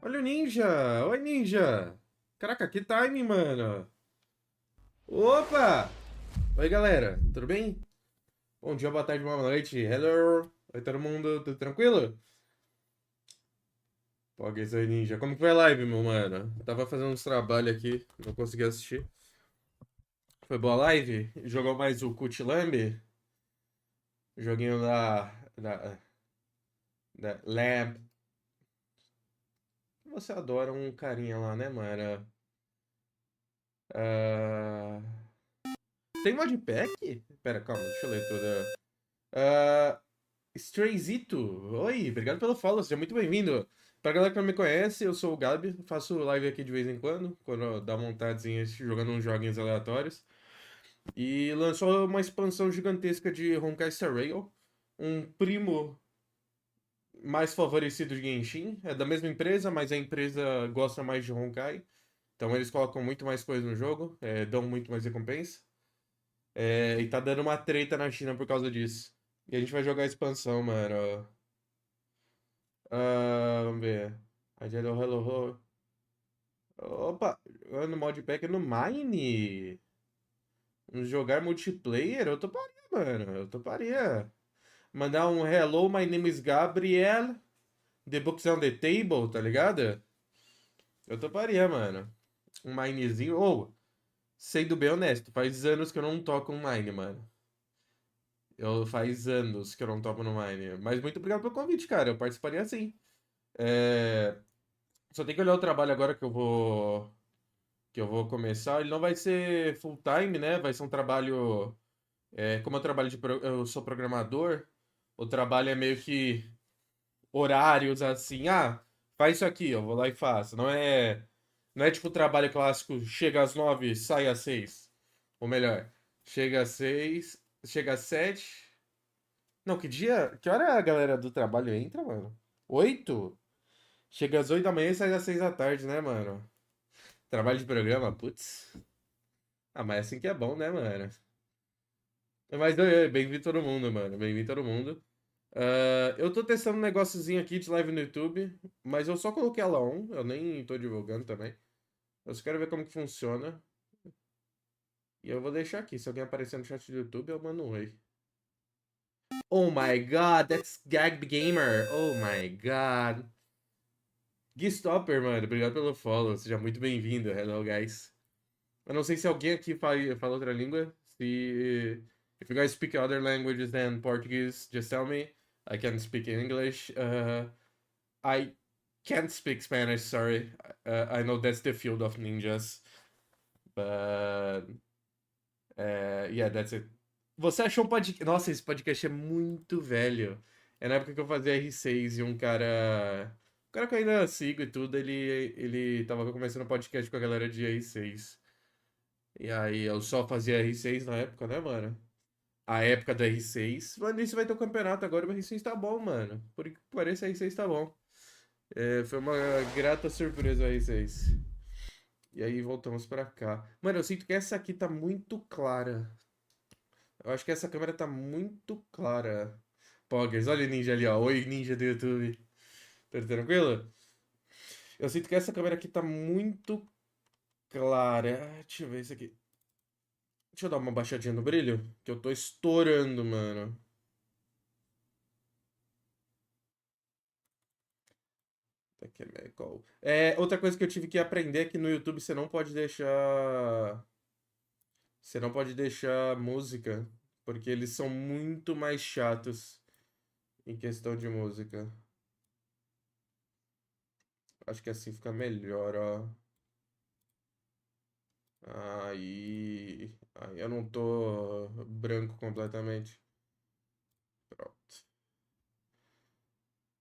Olha o ninja! Oi, ninja! Caraca, que time, mano! Opa! Oi, galera, tudo bem? Bom dia, boa tarde, boa noite. Hello! Oi, todo mundo, tudo tranquilo? Pô, que isso aí, ninja. Como que foi a live, meu mano? Tava fazendo uns trabalhos aqui, não consegui assistir. Foi boa a live? Jogou mais o Cutilambe? Joguinho da Lab. Você adora um carinha lá, né, mano? Ah, tem modpack? Pera, calma, deixa eu ler tudo. Ah, Strayzito, oi, obrigado pelo follow, seja muito bem-vindo. Pra galera que não me conhece, eu sou o Gabi, faço live aqui de vez em quando dá vontadezinha jogando uns joguinhos aleatórios. E lançou uma expansão gigantesca de Honkai Star Rail, um primo mais favorecido de Genshin. É da mesma empresa, mas a empresa gosta mais de Honkai. Então eles colocam muito mais coisa no jogo, dão muito mais recompensa. E tá dando uma treta na China por causa disso. E a gente vai jogar a expansão, mano. Vamos ver. Hello, hello, hello. Opa, no modpack no Mine. Jogar multiplayer? Eu toparia, mano. Eu toparia. Mandar um hello, my name is Gabriel. The books on the table, tá ligado? Eu toparia, mano. Um Minezinho. Ou, sendo bem honesto, faz anos que eu não toco um Mine, mano. Faz anos que eu não toco no Mine. Mas muito obrigado pelo convite, cara. Eu participaria sim. É, Só tem que olhar o trabalho agora que eu vou começar. Ele não vai ser full time, né? Vai ser um trabalho. Como eu sou programador, o trabalho é meio que horários assim. Ah, faz isso aqui, eu vou lá e faço. Não é tipo o trabalho clássico, chega às 9, sai às 6. Ou melhor, chega às 6, chega às 7. Não, que dia? Que hora a galera do trabalho entra, mano? 8? Chega às 8 da manhã e sai às 6 da tarde, né, mano? Trabalho de programa, putz. Ah, mas assim que é bom, né, mano? Mas bem-vindo todo mundo, mano. Bem-vindo todo mundo. Eu tô testando um negóciozinho aqui de live no YouTube, mas eu só coloquei ela on, eu nem tô divulgando também. Eu só quero ver como que funciona. E eu vou deixar aqui. Se alguém aparecer no chat do YouTube, eu mando um oi. Oh my god, that's Gag Gamer. Oh my god. Gistopper, mano, obrigado pelo follow. Seja muito bem-vindo. Hello, guys. Eu não sei se alguém aqui fala outra língua. Se If you guys speak other languages than Portuguese, just tell me. I can speak English. I can't speak Spanish, sorry. I know that's the field of ninjas. But yeah, that's it. Você achou um podcast? Nossa, esse podcast é muito velho. É na época que eu fazia R6 e um cara. O cara que eu ainda sigo e tudo, ele tava começando um podcast com a galera de R6. E aí eu só fazia R6 na época, né, mano? A época da R6. Mano, isso vai ter um campeonato agora, o R6 tá bom, mano. Por que pareça, a R6 tá bom. Foi uma grata surpresa o R6. E aí voltamos pra cá. Mano, eu sinto que essa aqui tá muito clara. Eu acho que essa câmera tá muito clara. Poggers, olha o ninja ali, ó. Oi, ninja do YouTube. Tá tranquilo? Eu sinto que essa câmera aqui tá muito clara. Deixa eu ver isso aqui. Deixa eu dar uma baixadinha no brilho, que eu tô estourando, mano. Aqui é qual? Outra coisa que eu tive que aprender é que no YouTube você não pode deixar. Você não pode deixar música, porque eles são muito mais chatos em questão de música. Acho que assim fica melhor, ó. Aí eu não tô branco completamente. Pronto.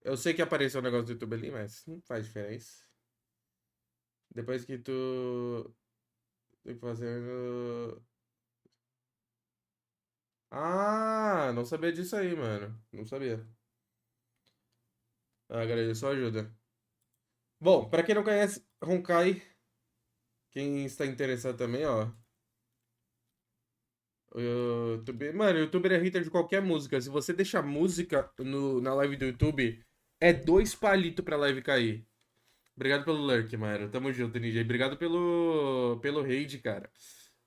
Eu sei que apareceu um negócio do YouTube ali, mas não faz diferença. Depois que tu tem que fazendo. Ah, não sabia disso aí, mano. Não sabia. Agradeço a ajuda. Bom, pra quem não conhece Honkai, quem está interessado também, ó. Mano, o youtuber é hater de qualquer música. Se você deixar música na live do YouTube, é 2 palitos pra live cair. Obrigado pelo lurk, mano. Tamo junto, Ninja. Obrigado pelo raid, cara.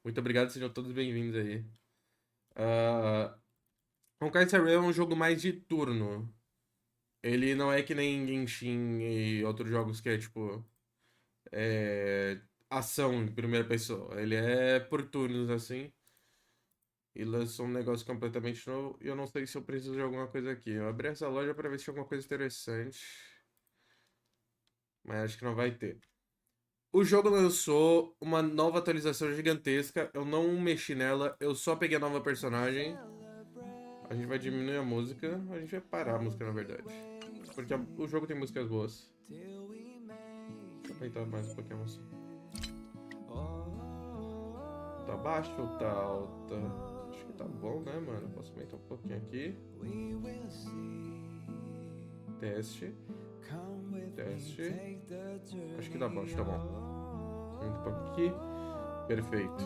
Muito obrigado, sejam todos bem-vindos aí. Honkai Star Rail é um jogo mais de turno. Ele não é que nem Genshin e outros jogos que é tipo. Ação em primeira pessoa. Ele é por turnos assim. E lançou um negócio completamente novo. E eu não sei se eu preciso de alguma coisa aqui. Eu abri essa loja pra ver se tinha alguma coisa interessante. Mas acho que não vai ter. O jogo lançou uma nova atualização gigantesca. Eu não mexi nela. Eu só peguei a nova personagem. A gente vai diminuir a música. A gente vai parar a música, na verdade. Porque o jogo tem músicas boas. Deixa eu aumentar mais um pouquinho a música. Tá baixo ou tá alta? Acho que tá bom, né, mano? Posso aumentar um pouquinho aqui. Teste. Teste. Acho que tá bom, acho que tá bom. Aumenta um pouco aqui. Perfeito.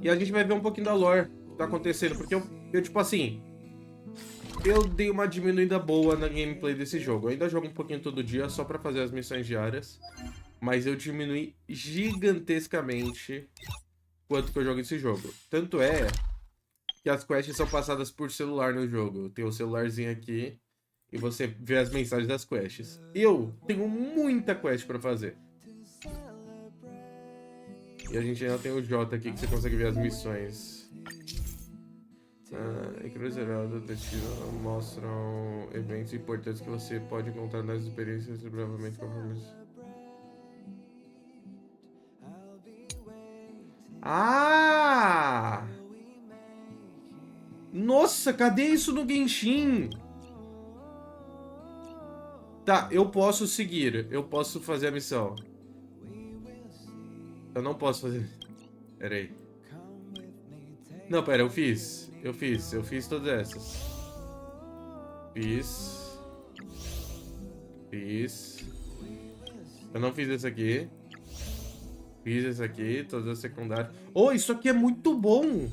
E a gente vai ver um pouquinho da lore que tá acontecendo. Porque eu tipo assim... Eu dei uma diminuída boa na gameplay desse jogo. Eu ainda jogo um pouquinho todo dia só pra fazer as missões diárias. Mas eu diminui gigantescamente quanto que eu jogo esse jogo. Tanto é que as quests são passadas por celular no jogo. Tem o celularzinho aqui e você vê as mensagens das quests. Eu tenho muita quest pra fazer. E a gente ainda tem o J aqui que você consegue ver as missões. Em Cruzeirada Destino mostram eventos importantes que você pode encontrar nas experiências e provavelmente compromissos. Ah! Nossa, cadê isso no Genshin? Tá, eu posso seguir. Eu posso fazer a missão. Eu não posso fazer. Pera aí. Não, pera, eu fiz. Eu fiz todas essas. Fiz. Eu não fiz esse aqui. Fiz esse aqui, todas as secundárias. Oh, isso aqui é muito bom!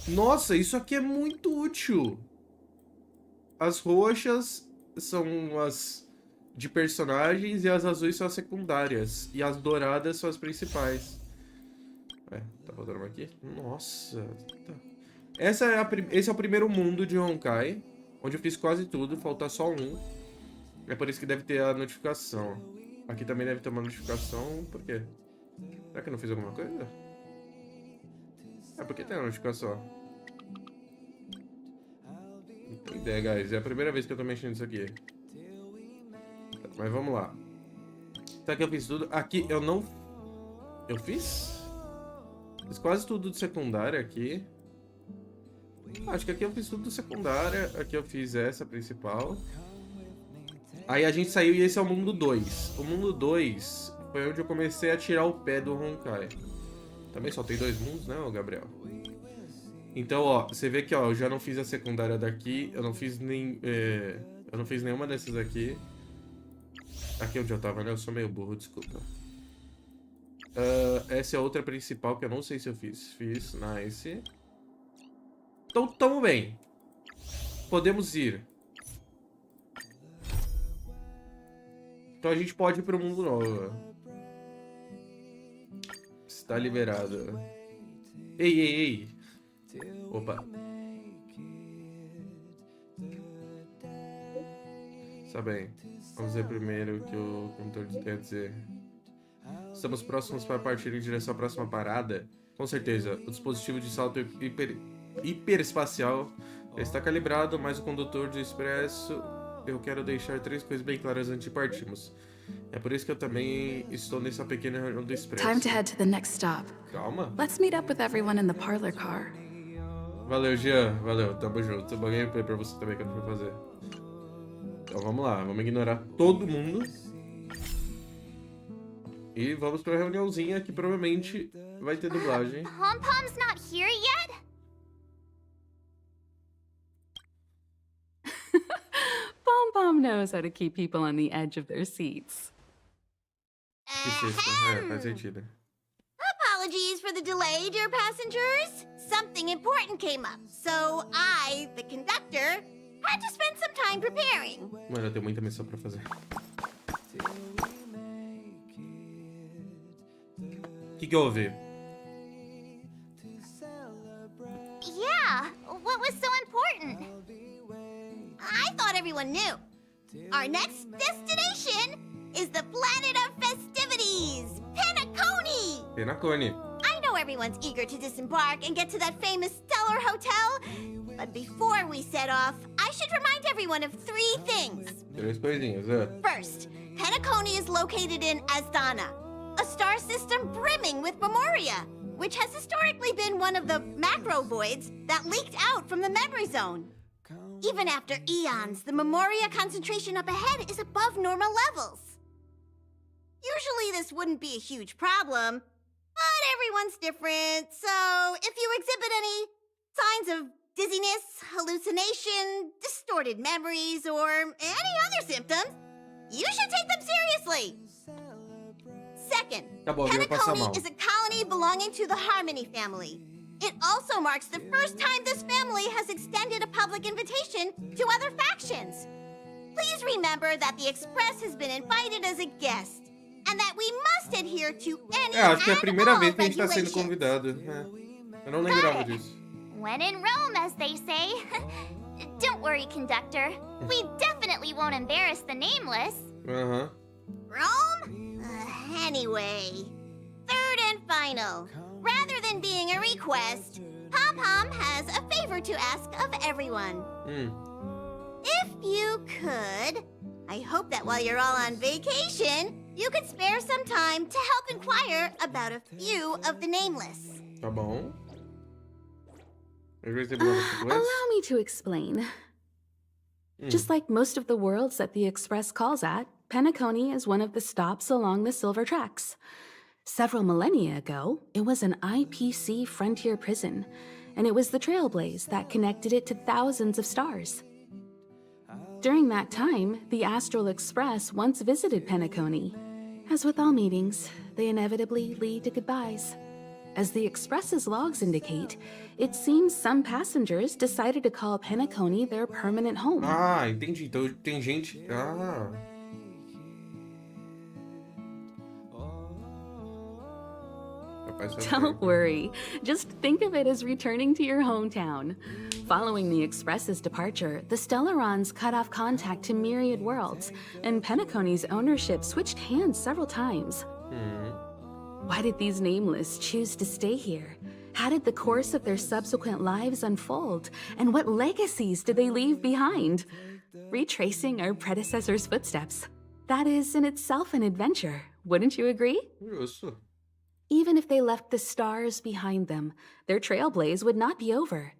Nossa, isso aqui é muito útil! As roxas são as de personagens e as azuis são as secundárias. E as douradas são as principais. Tá faltando uma aqui? Nossa! Tá. Esse é o primeiro mundo de Honkai, onde eu fiz quase tudo, falta só um. É por isso que deve ter a notificação. Aqui também deve ter uma notificação, por quê? Será que eu não fiz alguma coisa? Por que tem a notificação? Não tenho ideia, guys. É a primeira vez que eu tô mexendo nisso aqui. Mas vamos lá. Será que eu fiz tudo? Aqui eu não... Eu fiz? Fiz quase tudo de secundária aqui. Acho que aqui eu fiz tudo de secundária. Aqui eu fiz essa principal. Aí a gente saiu e esse é o mundo 2. O mundo 2 foi onde eu comecei a tirar o pé do Honkai. Também só tem 2 mundos, né, Gabriel? Então, ó, você vê que, ó, eu já não fiz a secundária daqui. Eu não fiz eu não fiz nenhuma dessas aqui. Aqui onde eu tava, né? Eu sou meio burro, desculpa. Essa é outra principal que eu não sei se eu fiz. Fiz, nice. Então, tamo bem. Podemos ir. Então a gente pode ir pro mundo novo. Está liberado. Ei, ei, ei. Opa. Está bem. Vamos ver primeiro o que o condutor tem a dizer. Estamos próximos para partir em direção à próxima parada. Com certeza. O dispositivo de salto hiperespacial está calibrado, mas o condutor de expresso... Eu quero deixar 3 coisas bem claras antes de partirmos. É por isso que eu também estou nessa pequena reunião do expresso. Time to head to the next stop. Calma. Let's meet up with everyone in the parlor car. Valeu, Jean. Valeu, tamo junto. Uma gameplay pra você também que eu não vou fazer. Então vamos lá, vamos ignorar todo mundo. E vamos pra reuniãozinha que provavelmente vai ter dublagem. Pom-Pom's not here yet? Pom-Pom knows how to keep people on the edge of their seats. Que sexta. Faz sentido. Apologies for the delay, dear passengers. Something important came up, so I, the conductor, had to spend some time preparing. Mano, eu tenho muita missão pra fazer. O que houve? Yeah, what was so important? I thought everyone knew. Our next destination is the planet of festivities, Penacony! Penacony. I know everyone's eager to disembark and get to that famous Stellar Hotel, but before we set off, I should remind everyone of 3 things. 3 coisinhas, é. First, Penacony is located in Asdana, a star system brimming with Memoria, which has historically been one of the macro voids that leaked out from the memory zone. Even after eons, the Memoria concentration up ahead is above normal levels. Usually this wouldn't be a huge problem, but everyone's different, so if you exhibit any signs of dizziness, hallucination, distorted memories, or any other symptoms, you should take them seriously. Second, Tá bom, eu vou passar mal. Penacony is a colony belonging to the Harmony family. It also marks the first time this family has extended a public invitation to other factions. Please remember that the Express has been invited as a guest, and that we must adhere to any Acho que é a and primeira all vez que a gente tá sendo regulations. convidado. É. Eu não lembrava disso. When in Rome, as they say. Don't worry, conductor. We definitely won't embarrass the nameless. Aham. Rome? Anyway, third and final. Rather than being a request, Pom-Pom has a favor to ask of everyone. If you could, I hope that while you're all on vacation, you could spare some time to help inquire about a few of the nameless. Tá bom. Eu já recebi uma sequência. Allow me to explain. Just like most of the worlds that the Express calls at, Penacony is one of the stops along the Silver Tracks. Several millennia ago, it was an IPC frontier prison, and it was the Trailblaze that connected it to thousands of stars. During that time, the Astral Express once visited Penacony. As with all meetings, they inevitably lead to goodbyes. As the Express's logs indicate, it seems some passengers decided to call Penacony their permanent home. Ah, entendi. Então tem gente. Ah. Don't worry. Just think of it as returning to your hometown. Following the Express's departure, the Stellarons cut off contact to myriad worlds, and Penacony's ownership switched hands several times. Why did these nameless choose to stay here? How did the course of their subsequent lives unfold? And what legacies did they leave behind? Retracing our predecessors' footsteps. That is in itself an adventure, wouldn't you agree? Justo. Even if they left the stars behind them, their trailblaze would not be over.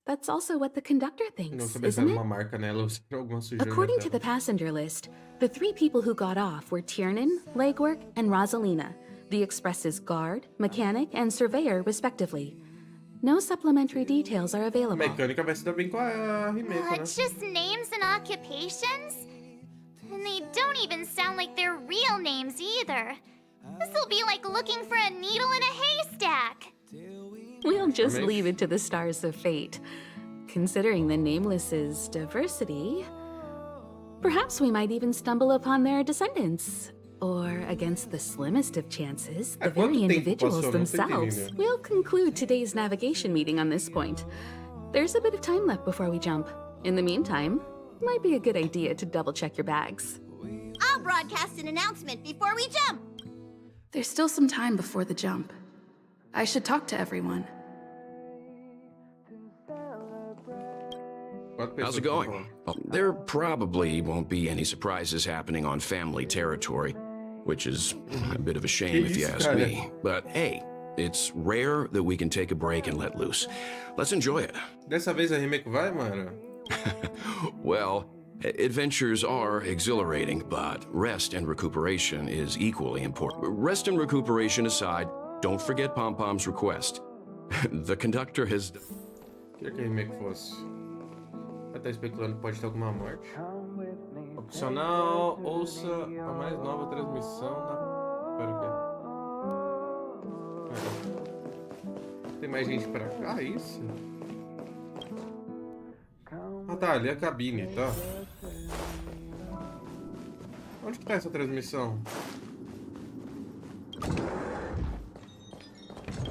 That's also what the conductor Não thinks, sabia se isn't era it? uma marca nela ou se era alguma sujeira. According to dela. the passenger list, the 3 people who got off were Tiernan, Legwork, and Rosalina, the Express's guard, mechanic, and surveyor, respectively. No supplementary details are available. Mecânica vai se dar bem com a remake, né? It's just names and occupations? And they don't even sound like their real names either. This'll be like looking for a needle in a haystack. We'll just Amazing. leave it to the stars of fate. Considering the Nameless's diversity, perhaps we might even stumble upon their descendants. Or, against the slimmest of chances, the Há quanto very tempo individuals passou? Não tô themselves. entendendo. We'll conclude today's navigation meeting on this point. There's a bit of time left before we jump. In the meantime, might be a good idea to double-check your bags. I'll broadcast an announcement before we jump. There's still some time before the jump. I should talk to everyone. How's it going? Well, there probably won't be any surprises happening on family territory, which is a bit of a shame if you ask me. But hey, it's rare that we can take a break and let loose. Let's enjoy it. Dessa vez a remake vai, mano? Well, adventures are exhilarating, but rest and recuperation is equally important. Rest and recuperation aside, don't forget Pom-Pom's request. The conductor has... Queria que a remake fosse. Vai estar especulando que pode ter alguma morte. Opcional, ouça a mais nova transmissão da... Pera, o quê? Tem mais gente pra cá, isso? Ah tá, ali é a cabine, tá? Onde que tá essa transmissão?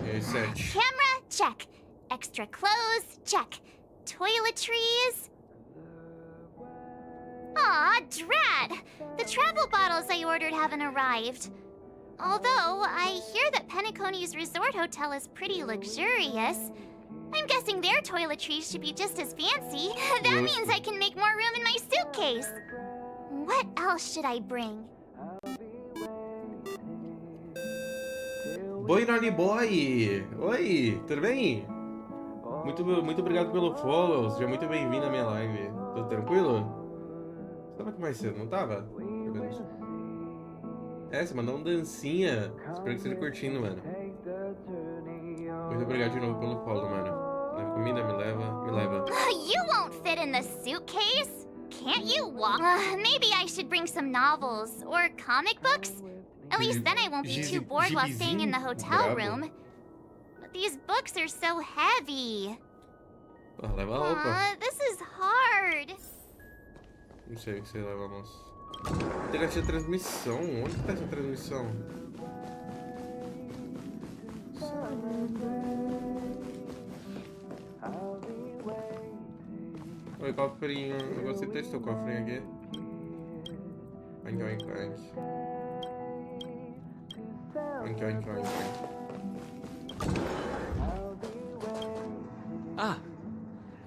E aí, 7. Camera, check. Extra clothes, check. Toiletries. Aw, drat! The travel bottles I ordered haven't arrived. Although, I hear that Penacony's resort hotel is pretty luxurious. I'm guessing their toiletries should be just as fancy. That means I can make more room in my suitcase. What else should I bring? Boi Nani Boy! Oi, tudo bem? Muito obrigado pelo follow. Seja muito bem-vindo à minha live. Tudo tranquilo? Você tava aqui mais cedo, não tava? É, você mandou um dancinha. Espero que você esteja curtindo, mano. Muito obrigado de novo pelo follow, mano. Leva comida, me leva. You won't fit in the suitcase. Can't you walk? Maybe I should bring some novels or comic books. At least then I won't be too bored while staying in the hotel room. But these books are so heavy. Leva a roupa. This is hard. Não sei o que você leva, moço. Interativo de transmissão. Onde tá essa transmissão? Oi, cofrinho. Eu gostei de ter seu cofrinho aqui. Oink, oink, oink. Oink, oink, oink, oink. Ah,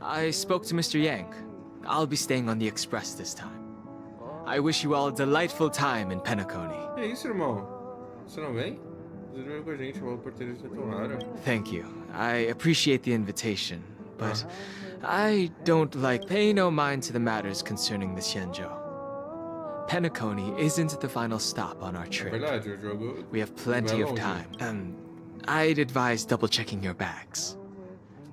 I spoke to Mr. Yang. I'll be staying on the express this time. I wish you all a delightful time in Penacony. Que isso, irmão? Você não vem? Você veio com a gente, o porteiro de Setonara. Thank you. I appreciate the invitation, but I don't like pay no mind to the matters concerning the Xianzhou. Penacony isn't the final stop on our trip. Verdade, o jogo. We have plenty of time. I'd advise double-checking your bags.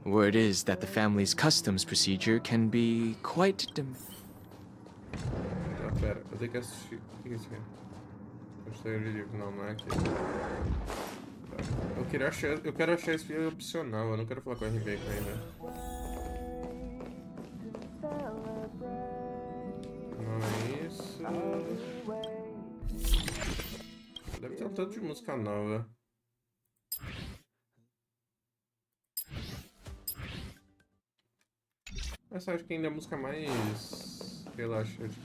Word is that the family's customs procedure can be quite Tá, pera, eu tenho que assistir. O que é isso aqui? Gostei de livro, não é aqui. Tá. Eu quero achar esse filme opcional, eu não quero falar com a Rebecca ainda. Não é isso. Deve ter um tanto de música nova. Essa acho que ainda é a música mais relaxante.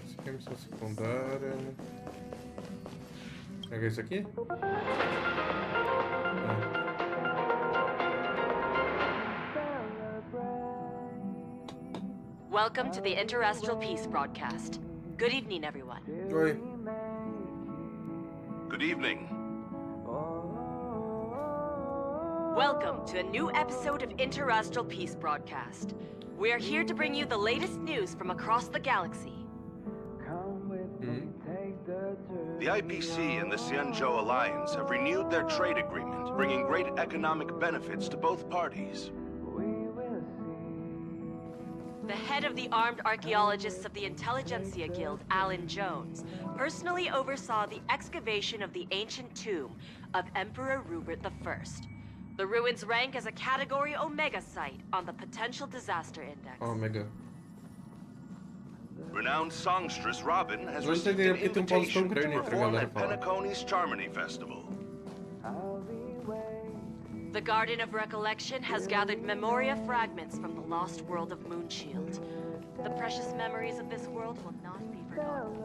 Isso aqui é missão secundária. Será que é isso aqui? Welcome to the Interastral Peace broadcast. Good evening, everyone. Oi. Good evening. Welcome to a new episode of Interastral Peace broadcast. We are here to bring you the latest news from across the galaxy. The IPC and the Xianzhou Alliance have renewed their trade agreement, bringing great economic benefits to both parties. The head of the Armed Archaeologists of the Intelligentsia Guild, Alan Jones, personally oversaw the excavation of the ancient tomb of Emperor Rupert I. The ruins rank as a Category Omega site on the Potential Disaster Index. Omega. Renowned songstress Robin has Não received entendi an porque tem um pause tão invitation to grande entre a perform galera at falar. Penacony's Charmony Festival. The Garden of Recollection has gathered memoria fragments from the lost world of Moonshield. The precious memories of this world will not be forgotten.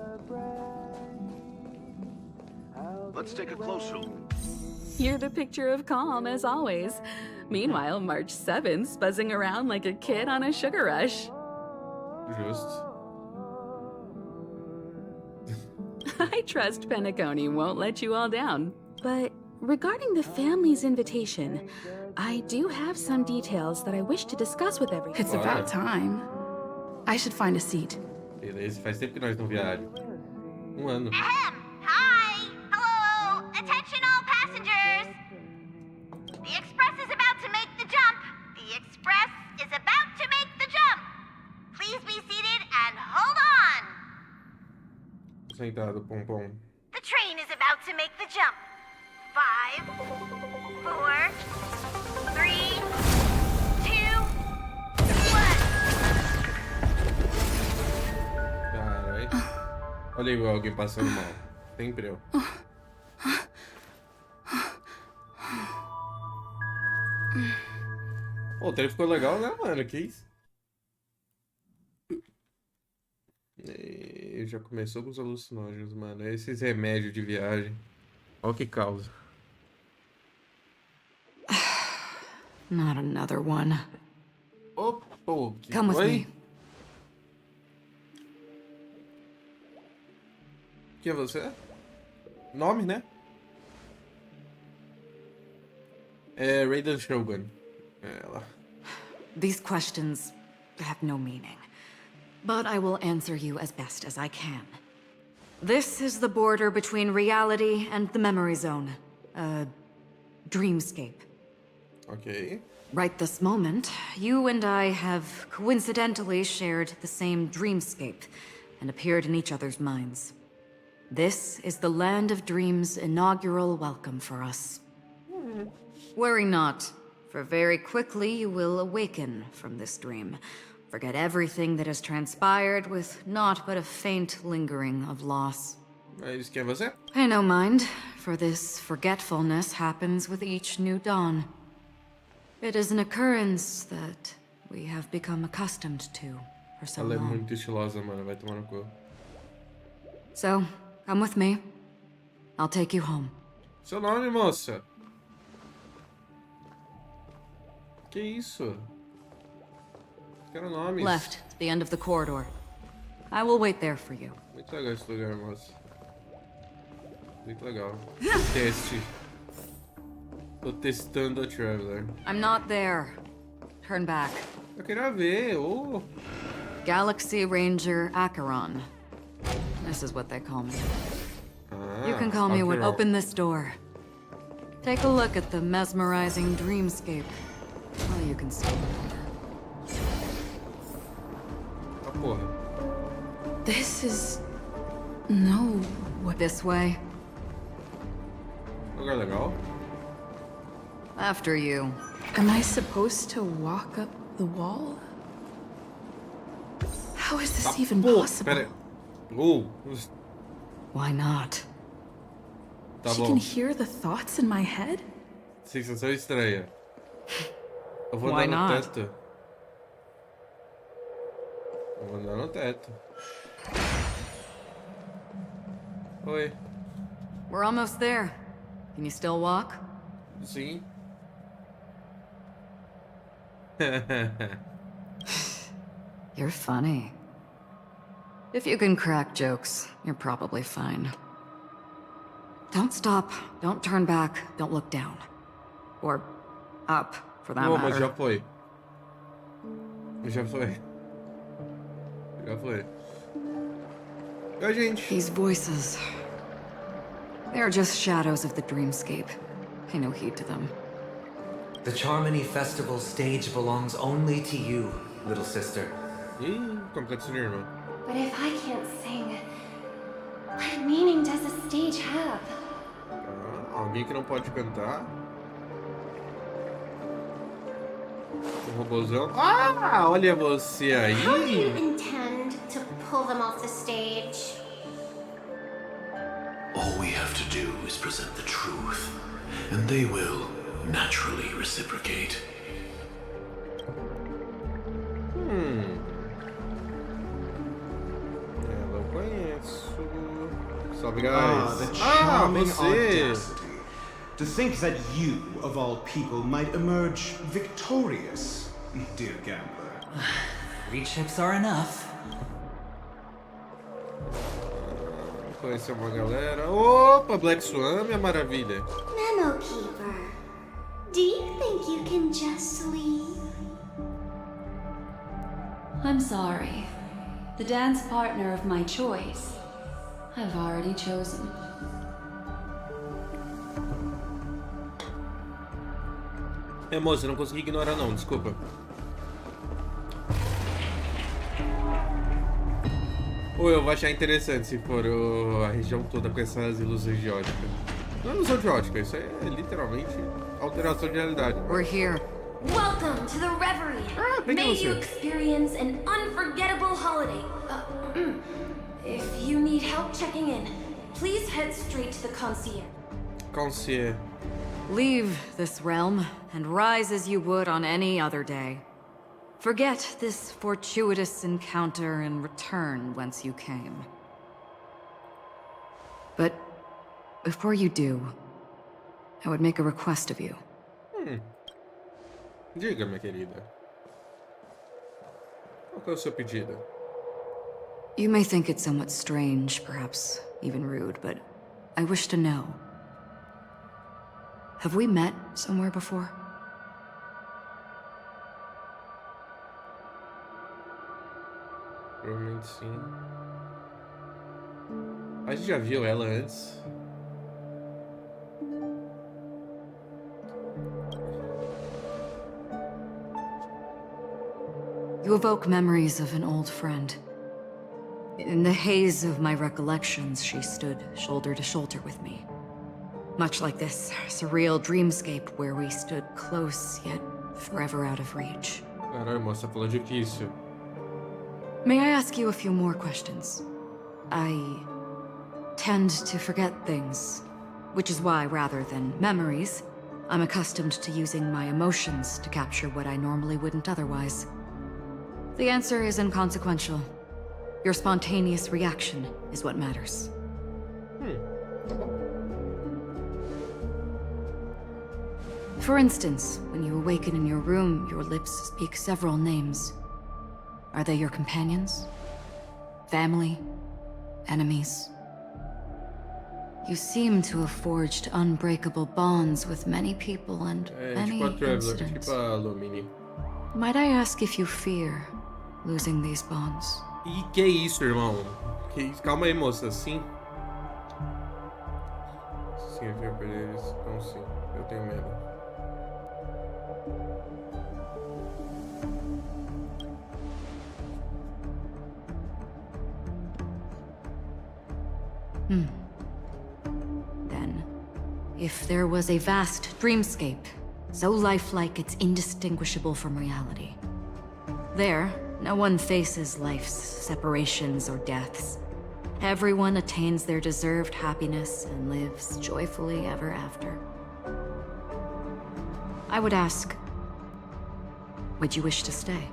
Let's take a closer look. You're the picture of calm, as always. Meanwhile, March 7th's buzzing around like a kid on a sugar rush. Justo. I trust Penacony won't let you all down. But regarding the family's invitation, I do have some details that I wish to discuss with everyone. It's about time. I should find a seat. Beleza, faz tempo que nós não viajamos. Um ano. Ahem! Hi! Hello! Attention all passengers! The express is about to make the jump! The express is about to make the jump! Please be seated and hold on! Sentado, pompom. The train is about to make the jump. 5, Olha aí alguém passando mal. Sempre eu. Pô, o trem ficou legal, né, mano? Que isso? E já começou com os alucinógenos, mano. Esses remédios de viagem. Olha o que causa. Not another one. Opa, que Come with foi? me. Quem é você? Nome, né? É Raiden Shogun. Ela. These questions have no meaning, but I will answer you as best as I can. This is the border between reality and the memory zone. A dreamscape. Ok. Right this moment, you and I have coincidentally shared the same dreamscape and appeared in each other's minds. This is the Land of Dreams' inaugural welcome for us. Worry not, for very quickly you will awaken from this dream. Forget everything that has transpired with naught but a faint lingering of loss. Mas quem é você? Pay no mind, for this forgetfulness happens with each new dawn. It is an occurrence that we have become accustomed to for so Ela é long. muito estilosa, mano. Vai tomar no cu. So, come with me. I'll take you home. Seu nome, moça? Que isso? Quero nomes. Left, the end of the corridor. I will wait there for you. Muito legal esse lugar, moça. Muito legal. Teste. Tô testando a Traveler. I'm not there. Turn back. Eu queria ver. Oh. Galaxy Ranger Acheron. This is what they call me. Ah, You can call me when... Acheron. Open this door. Take a look at the mesmerizing dreamscape. Well, you can see. Ah, porra. This is... no... This way. Lugar legal. After you. Am I supposed to walk up the wall? How is this even Pô, possible? pera aí. Why not? Tá She bom. can hear the thoughts in my head? Sensação estranha. Eu vou Why andar no not? teto. Eu vou andar no teto. Oi. We're almost there. Can you still walk? Sim. You're funny. If you can crack jokes, you're probably fine. Don't stop. Don't turn back. Don't look down. Or up, for that Não, mas já matter. foi. Já foi. Já foi. Oi, gente. These voices. They're just shadows of the dreamscape. Pay no heed to them. The Charmony Festival stage belongs only to you, little sister. Ih, complexo de irmão. But if I can't sing, what meaning does the stage have? Ah, alguém que não pode cantar. Um robôzão. Ah, olha você How do you aí. intend to pull them off the stage? All we have to do is present the truth, and they will naturally reciprocate. Eu conheço. Salve, Ah, guys. the charming você. audacity. To think that you, of all people, might emerge victorious, dear gambler. 3 chips are enough. Conhecer uma galera. Opa, Black Swan, minha maravilha. Memo Keeper, do you think you can just leave? I'm sorry. The dance partner of my choice, I've already chosen. É, moça, eu não consegui ignorar não, desculpa. Ou eu vou achar interessante se for a região toda com essas ilusões de ótica. Não é ilusão de ótica, isso é literalmente alteração de realidade. We're here. Welcome to the reverie. peguei May you você. experience an unforgettable holiday. If you need help checking in, please head straight to the concierge. Concierge. Leave this realm and rise as you would on any other day. Forget this fortuitous encounter and return whence you came. But before you do, I would make a request of you. Diga, minha querida. Qual que é o seu pedido? You may think it somewhat strange, perhaps even rude, but I wish to know. Have we met somewhere before? Provavelmente sim. A gente já viu ela antes. You evoke memories of an old friend. In the haze of my recollections, she stood shoulder to shoulder with me. Much like this surreal dreamscape where we stood close, yet forever out of reach. Caralho, moça, falou difícil. May I ask you a few more questions? I tend to forget things, which is why, rather than memories, I'm accustomed to using my emotions to capture what I normally wouldn't otherwise. The answer is inconsequential. Your spontaneous reaction is what matters. For instance, when you awaken in your room, your lips speak several names. Are they your companions? Family? Enemies? You seem to have forged unbreakable bonds with many people and many incidents. Tipo a Lumini. Might I ask if you fear losing these bonds? E que isso, irmão? Que isso? Calma aí, moça. Sim. Sim, eu vou perder eles. Então sim, eu tenho medo. Then, if there was a vast dreamscape, so lifelike it's indistinguishable from reality. There, no one faces life's separations or deaths. Everyone attains their deserved happiness and lives joyfully ever after. I would ask, would you wish to stay?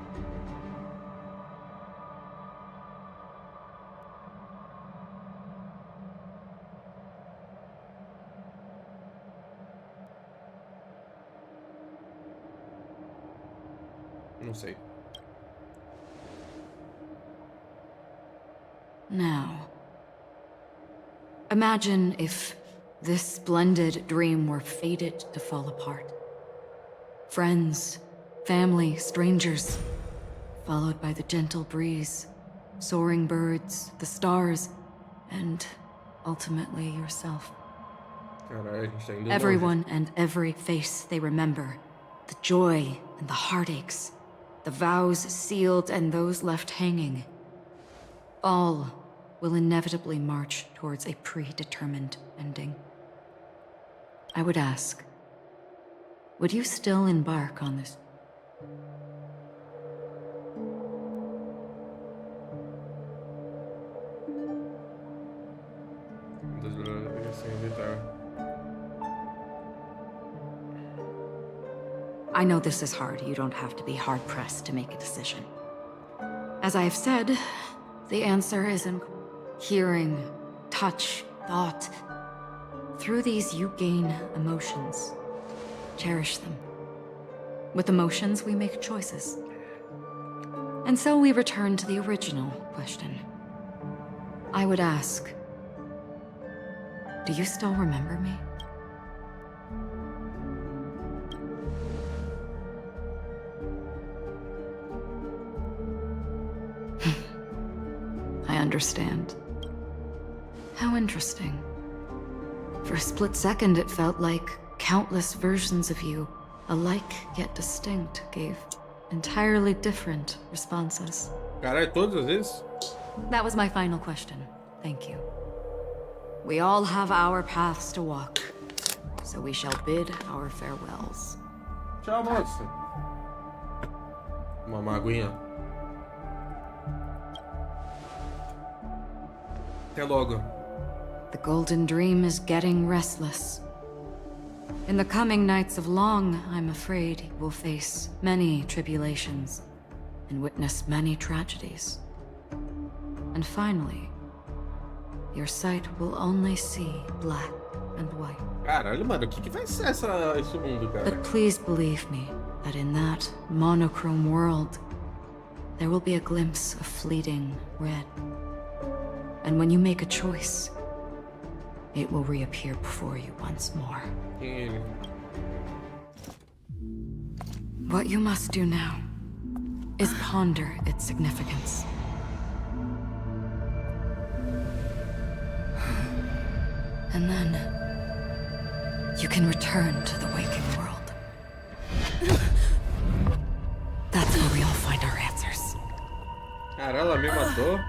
Não sei. Now, imagine if this splendid dream were fated to fall apart. Friends, family, strangers, followed by the gentle breeze, soaring birds, the stars, and ultimately yourself. Caralho, a gente tá indo Everyone and every face they remember, the joy and the heartaches, the vows sealed and those left hanging. All will inevitably march towards a predetermined ending. I would ask, would you still embark on this? I know this is hard. You don't have to be hard-pressed to make a decision. As I have said, the answer is in hearing, touch, thought. Through these, you gain emotions. Cherish them. With emotions, we make choices. And so we return to the original question. I would ask, do you still remember me? I understand. How interesting. For a split second, it felt like countless versions of you, alike yet distinct, gave entirely different responses. Caralho, todas as vezes? That was my final question. Thank you. We all have our paths to walk, so we shall bid our farewells. Tchau, moça. Uma maguinha. Até logo. The Golden Dream is getting restless. In the coming nights of Long, I'm afraid you will face many tribulations and witness many tragedies. And finally, your sight will only see black and white. Caralho, mano, o que vai ser esse mundo, cara? But please believe me that in that monochrome world, there will be a glimpse of fleeting red. And when you make a choice, it will reappear before you once more. What you must do now is ponder its significance. And then you can return to the waking world. That's where we all find our answers. Caralho, ela me matou.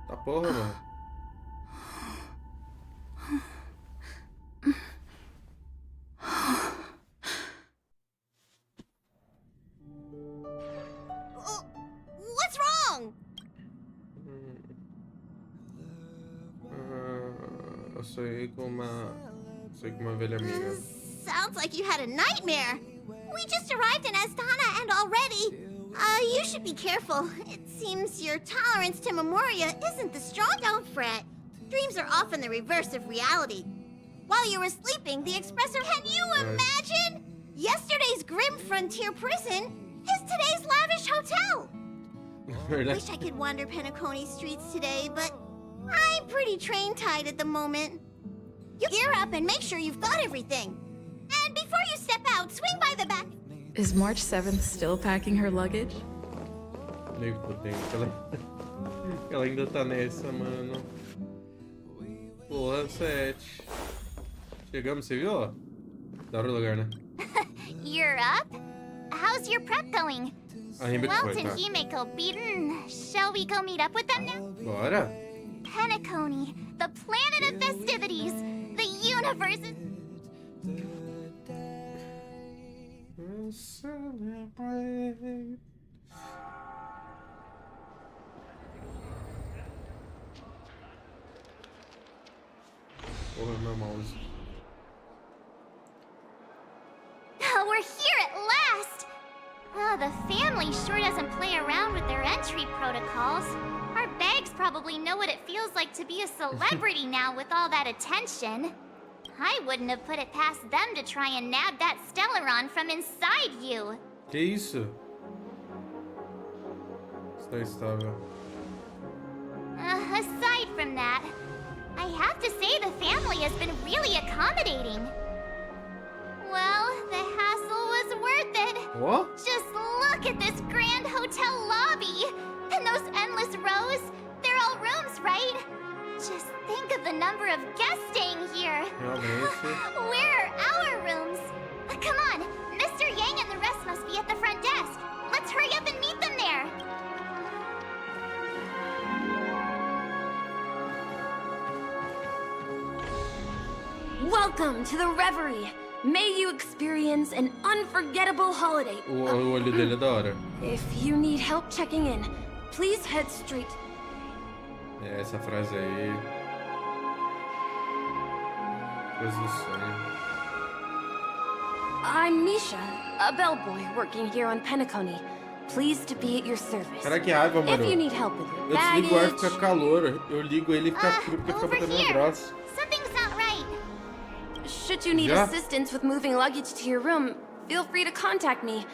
Tá porra, mano. What's wrong? Sonhei com uma velha amiga. Sounds like you had a nightmare. We just arrived in Astana and already... you should be careful. It seems your tolerance to Memoria isn't the strong. Don't fret. Dreams are often the reverse of reality. While you were sleeping, the Expressor... Can you imagine? Yesterday's grim frontier prison is today's lavish hotel. Wish I could wander Penacony streets today, but I'm pretty train-tied at the moment. You gear up and make sure you've got everything. And before you step out, swing by the back. Is March 7th still packing her luggage? Nem fudendo, ela ainda tá nessa, mano. Porra, 7. Chegamos, você viu? Ó? Da hora o lugar, né? You're up? How's your prep going? A Himbeck foi, Welt and tá? Himeko beaten. Shall we go meet up with them now? Bora. Penacony, the planet of festivities, the universe is... We'll celebrate. Porra, meu mouse. We're here at last! The family sure doesn't play around with their entry protocols. Our bags probably know what it feels like to be a celebrity now with all that attention. I wouldn't have put it past them to try and nab that Stellaron from inside you. Que isso? Está estável. Aside from that, I have to say the family has been really accommodating. Well, the hassle was worth it. What? Just look at this grand hotel lobby. And those endless rows. They're all rooms, right? Just think of the number of guests staying here. Where are our rooms? Come on, Mr. Yang and the rest must be at the front desk. Let's hurry up and meet them there. Welcome to the Reverie. May you experience an unforgettable holiday. O olho dele é da hora. If you need help checking in, please head straight. É, essa frase aí. Coisa do sonho. I'm Misha, a bellboy working here on Penacony. Pleased to be at your service. Cara, que raiva, mano. If you need help with your Eu desligo o ar e baggage... fica calor. Eu ligo ele e fica frio porque fica batendo no braço. Something's not right. Should you need Yeah. assistance with moving luggage to your room, feel free to contact me.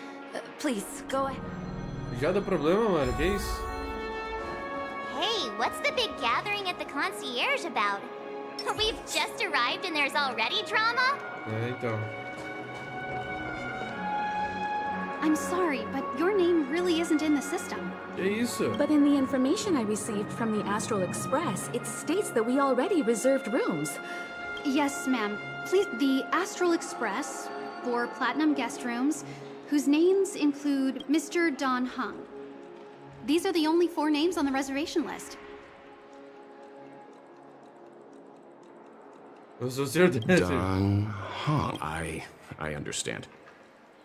Please, go ahead. Já deu problema, mano? Que isso? Hey, what's the big gathering at the concierge about? We've just arrived and there's already drama? É, então. I'm sorry, but your name really isn't in the system. Que isso? But in the information I received from the Astral Express, it states that we already reserved rooms. Yes, ma'am. Please, the Astral Express for Platinum Guest Rooms, whose names include Mr. Don Hung. These are the only 4 names on the reservation list. Eu sou certeza. Don Hung. I understand.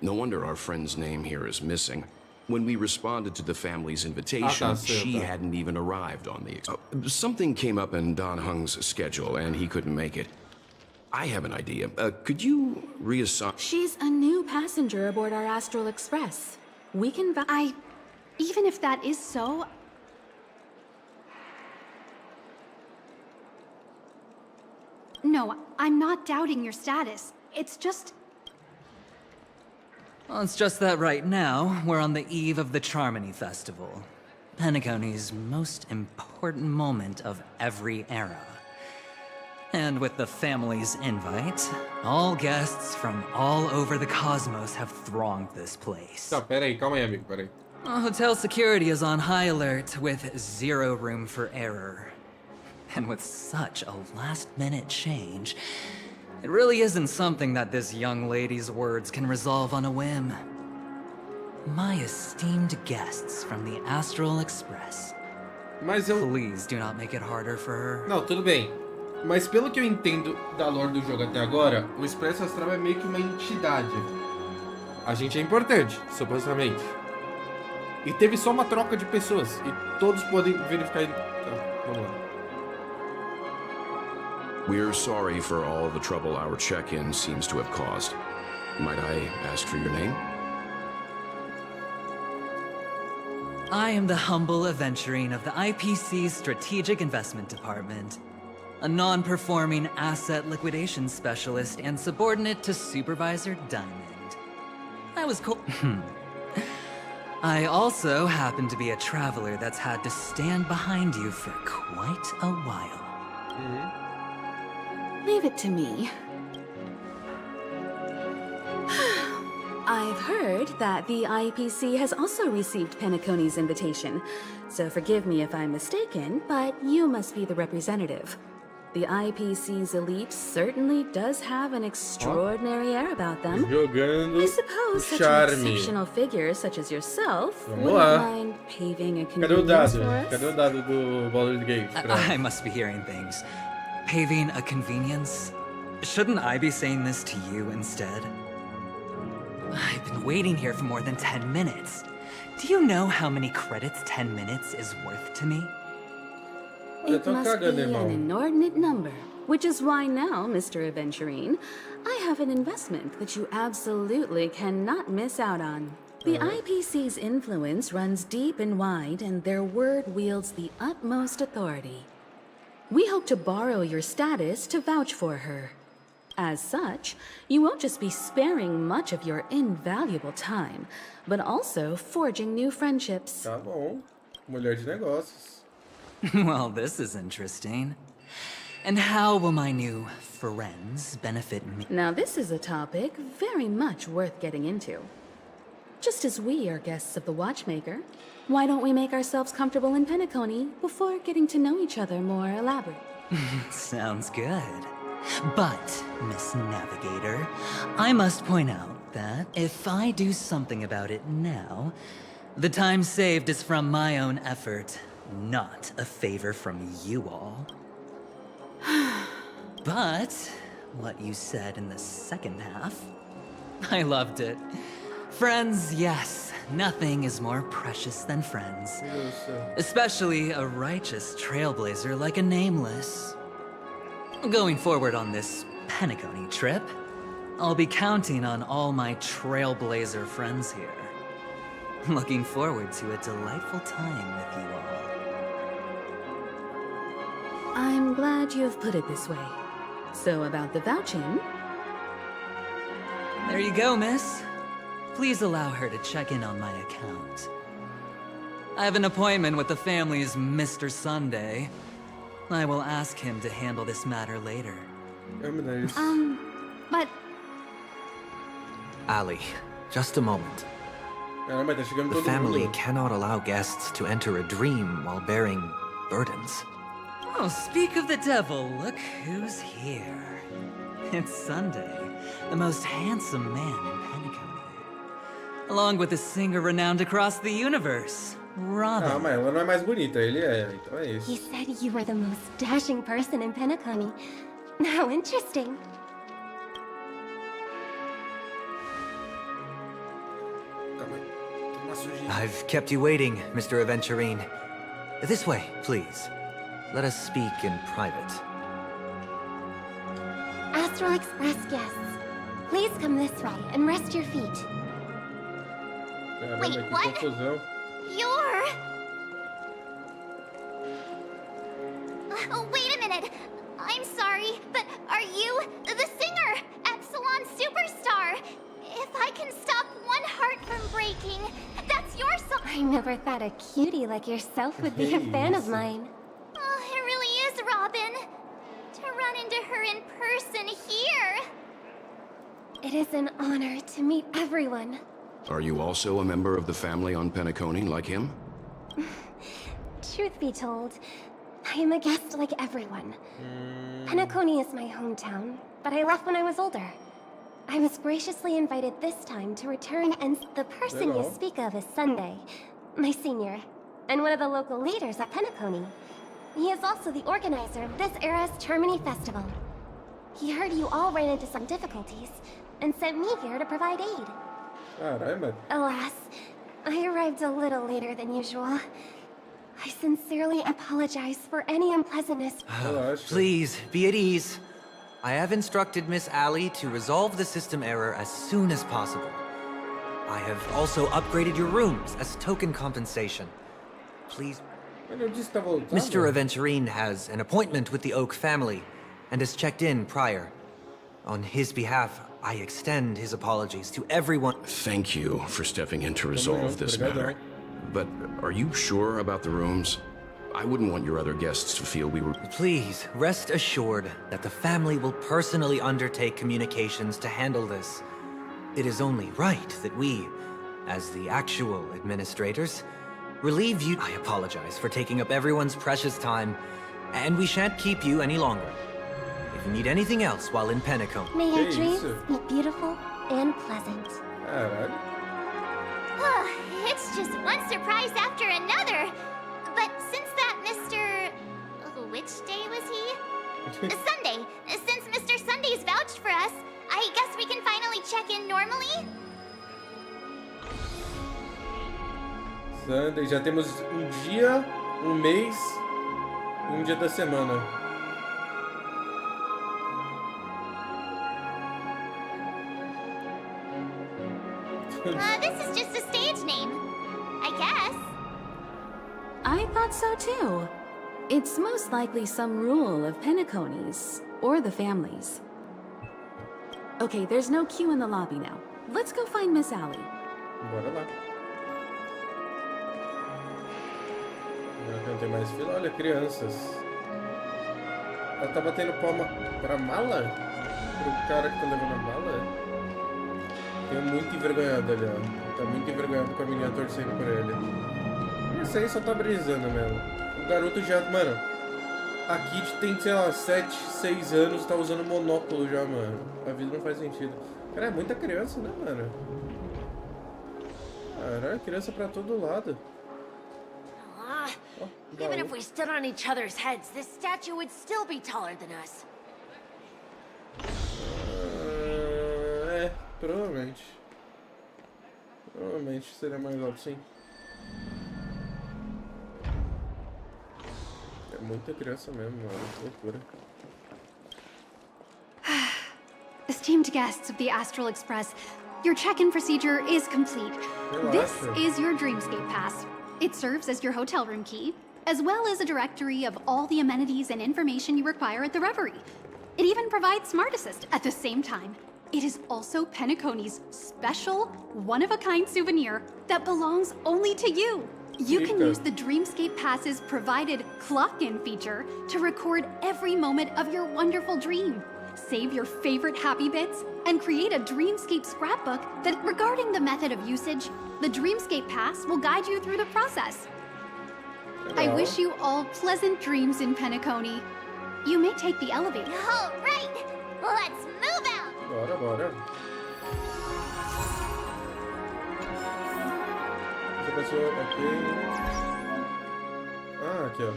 No wonder our friend's name here is missing. When we responded to the family's invitation, she hadn't even arrived on the... something came up in Don Hung's schedule, and he couldn't make it. I have an idea. Could you reassign... She's a new passenger aboard our Astral Express. We can... Even if that is so... No, I'm not doubting your status. It's just... Well, it's just that right now, we're on the eve of the Charmony Festival. Penacony's most important moment of every era. And with the family's invite, all guests from all over the cosmos have thronged this place. Tá, peraí, calma aí, amigo, peraí. Hotel security is on high alert with zero room for error. And with such a last-minute change, it really isn't something that this young lady's words can resolve on a whim. My esteemed guests from the Astral Express. Please do not make it harder for her. Não, tudo bem. Mas pelo que eu entendo da lore do jogo até agora, o Expresso Astral é meio que uma entidade. A gente é importante, supostamente. E teve só uma troca de pessoas. E todos podem verificar... Tá, vamos lá. We're sorry for all the trouble our check-in seems to have caused. Might I ask for your name? I am the humble aventurine of the IPC's Strategic Investment Department. A non-performing asset liquidation specialist and subordinate to Supervisor Diamond. I also happen to be a traveler that's had to stand behind you for quite a while. Leave it to me. I've heard that the IPC has also received Penacony's invitation, so forgive me if I'm mistaken, but you must be the representative. The IPC's elite certainly does have an extraordinary air about them. Jogando I suppose such an exceptional figure such as yourself wouldn't mind paving a convenience for us. Cadê o dado do Baldur's Gate? I must be hearing things. Paving a convenience? Shouldn't I be saying this to you instead? I've been waiting here for more than 10 minutes. Do you know how many credits 10 minutes is worth to me? It must be an inordinate number, which is why now, Mr. Aventurine, I have an investment that you absolutely cannot miss out on. The IPC's influence runs deep and wide, and their word wields the utmost authority. We hope to borrow your status to vouch for her. As such, you won't just be sparing much of your invaluable time, but also forging new friendships. Tá bom. Mulher de negócios. Well, this is interesting. And how will my new friends benefit me? Now this is a topic very much worth getting into. Just as we are guests of the Watchmaker, why don't we make ourselves comfortable in Penacony before getting to know each other more elaborately? Sounds good. But, Miss Navigator, I must point out that if I do something about it now, the time saved is from my own effort, not a favor from you all. But, what you said in the second half, I loved it. Friends, yes, nothing is more precious than friends. Especially a righteous trailblazer like a Nameless. Going forward on this Penacony trip, I'll be counting on all my trailblazer friends here. Looking forward to a delightful time with you all. I'm glad you've put it this way. So about the vouching... There you go, miss. Please allow her to check in on my account. I have an appointment with the family's Mr. Sunday. I will ask him to handle this matter later. But... Ali, just a moment. The family cannot allow guests to enter a dream while bearing burdens. Oh, speak of the devil, look who's here. It's Sunday, the most handsome man in Penacony. Along with a singer renowned across the universe, Robin. Ah, mas ela não é mais bonita, ele é, então é isso. He said you were the most dashing person in Penacony. How interesting. I've kept you waiting, Mr. Aventurine. This way, please. Let us speak in private. Astral Express guests, please come this way and rest your feet. Caramba, Wait, que what? confusão. You're... Oh, wait a minute. I'm sorry, but are you the singer, Epsilon Superstar? If I can stop one heart from breaking, that's your song. I never thought a cutie like yourself would be a fan of mine. Oh, it really is, Robin. To run into her in person here. It is an honor to meet everyone. Are you also a member of the family on Penacony like him? Truth be told, I am a guest like everyone. Penacony is my hometown, but I left when I was older. I was graciously invited this time to return, and the person you speak of is Sunday, my senior, and one of the local leaders at Penacony. He is also the organizer of this era's Termini Festival. He heard you all ran into some difficulties, and sent me here to provide aid. Caramba. Alas, I arrived a little later than usual. I sincerely apologize for any unpleasantness. Please, be at ease. I have instructed Miss Allie to resolve the system error as soon as possible. I have also upgraded your rooms as token compensation. Please... Mr. Aventurine has an appointment with the Oak family and has checked in prior. On his behalf, I extend his apologies to everyone. Thank you for stepping in to resolve this matter. But are you sure about the rooms? I wouldn't want your other guests to feel we were... Please, rest assured that the family will personally undertake communications to handle this. It is only right that we, as the actual administrators, relieve you... I apologize for taking up everyone's precious time, and we shan't keep you any longer. If you need anything else while in Penacony... May your dreams be beautiful and pleasant. It's just one surprise after another. But since that Mr... Which day was he? Sunday. Since Mr. Sunday's vouched for us, I guess we can finally check in normally? Sunday, já temos um dia, um mês e um dia da semana. This is just a stage name, I guess. I thought so too. It's most likely some rule of Penacony's, or the family's. Okay, there's no queue in the lobby now. Let's go find Miss Allie. Bora lá. Não tem mais fila. Olha, crianças. Ela tá batendo palma pra mala? Pro cara que tá levando a mala? Tem muito envergonhado ali, ó. Tá muito envergonhado com a menina torcendo por ele. Esse aí só tá brisando mesmo. O garoto já, mano. A Kid tem, sei lá, 7, 6 anos e tá usando monóculo já, mano. A vida não faz sentido. Cara, é muita criança, né, mano? Caralho, criança pra todo lado. Even if we stood on each other's heads, this statue would still be taller than us. Provavelmente. Provavelmente seria mais alto, sim. É muita criança mesmo, mano. Que loucura. Esteemed guests of the Astral Express, your check-in procedure is complete. This is your Dreamscape Pass. It serves as your hotel room key, as well as a directory of all the amenities and information you require at the Reverie. It even provides Smart Assist at the same time. It is also Penacony's special, one-of-a-kind souvenir that belongs only to you. You can use the Dreamscape Pass's provided clock-in feature to record every moment of your wonderful dream. Save your favorite happy bits, and create a Dreamscape scrapbook that, regarding the method of usage, the Dreamscape Pass will guide you through the process. I wish you all pleasant dreams in Penacony. You may take the elevator. All right, let's move out. Bora, bora. Essa pessoa aqui... Ah, aqui, ó.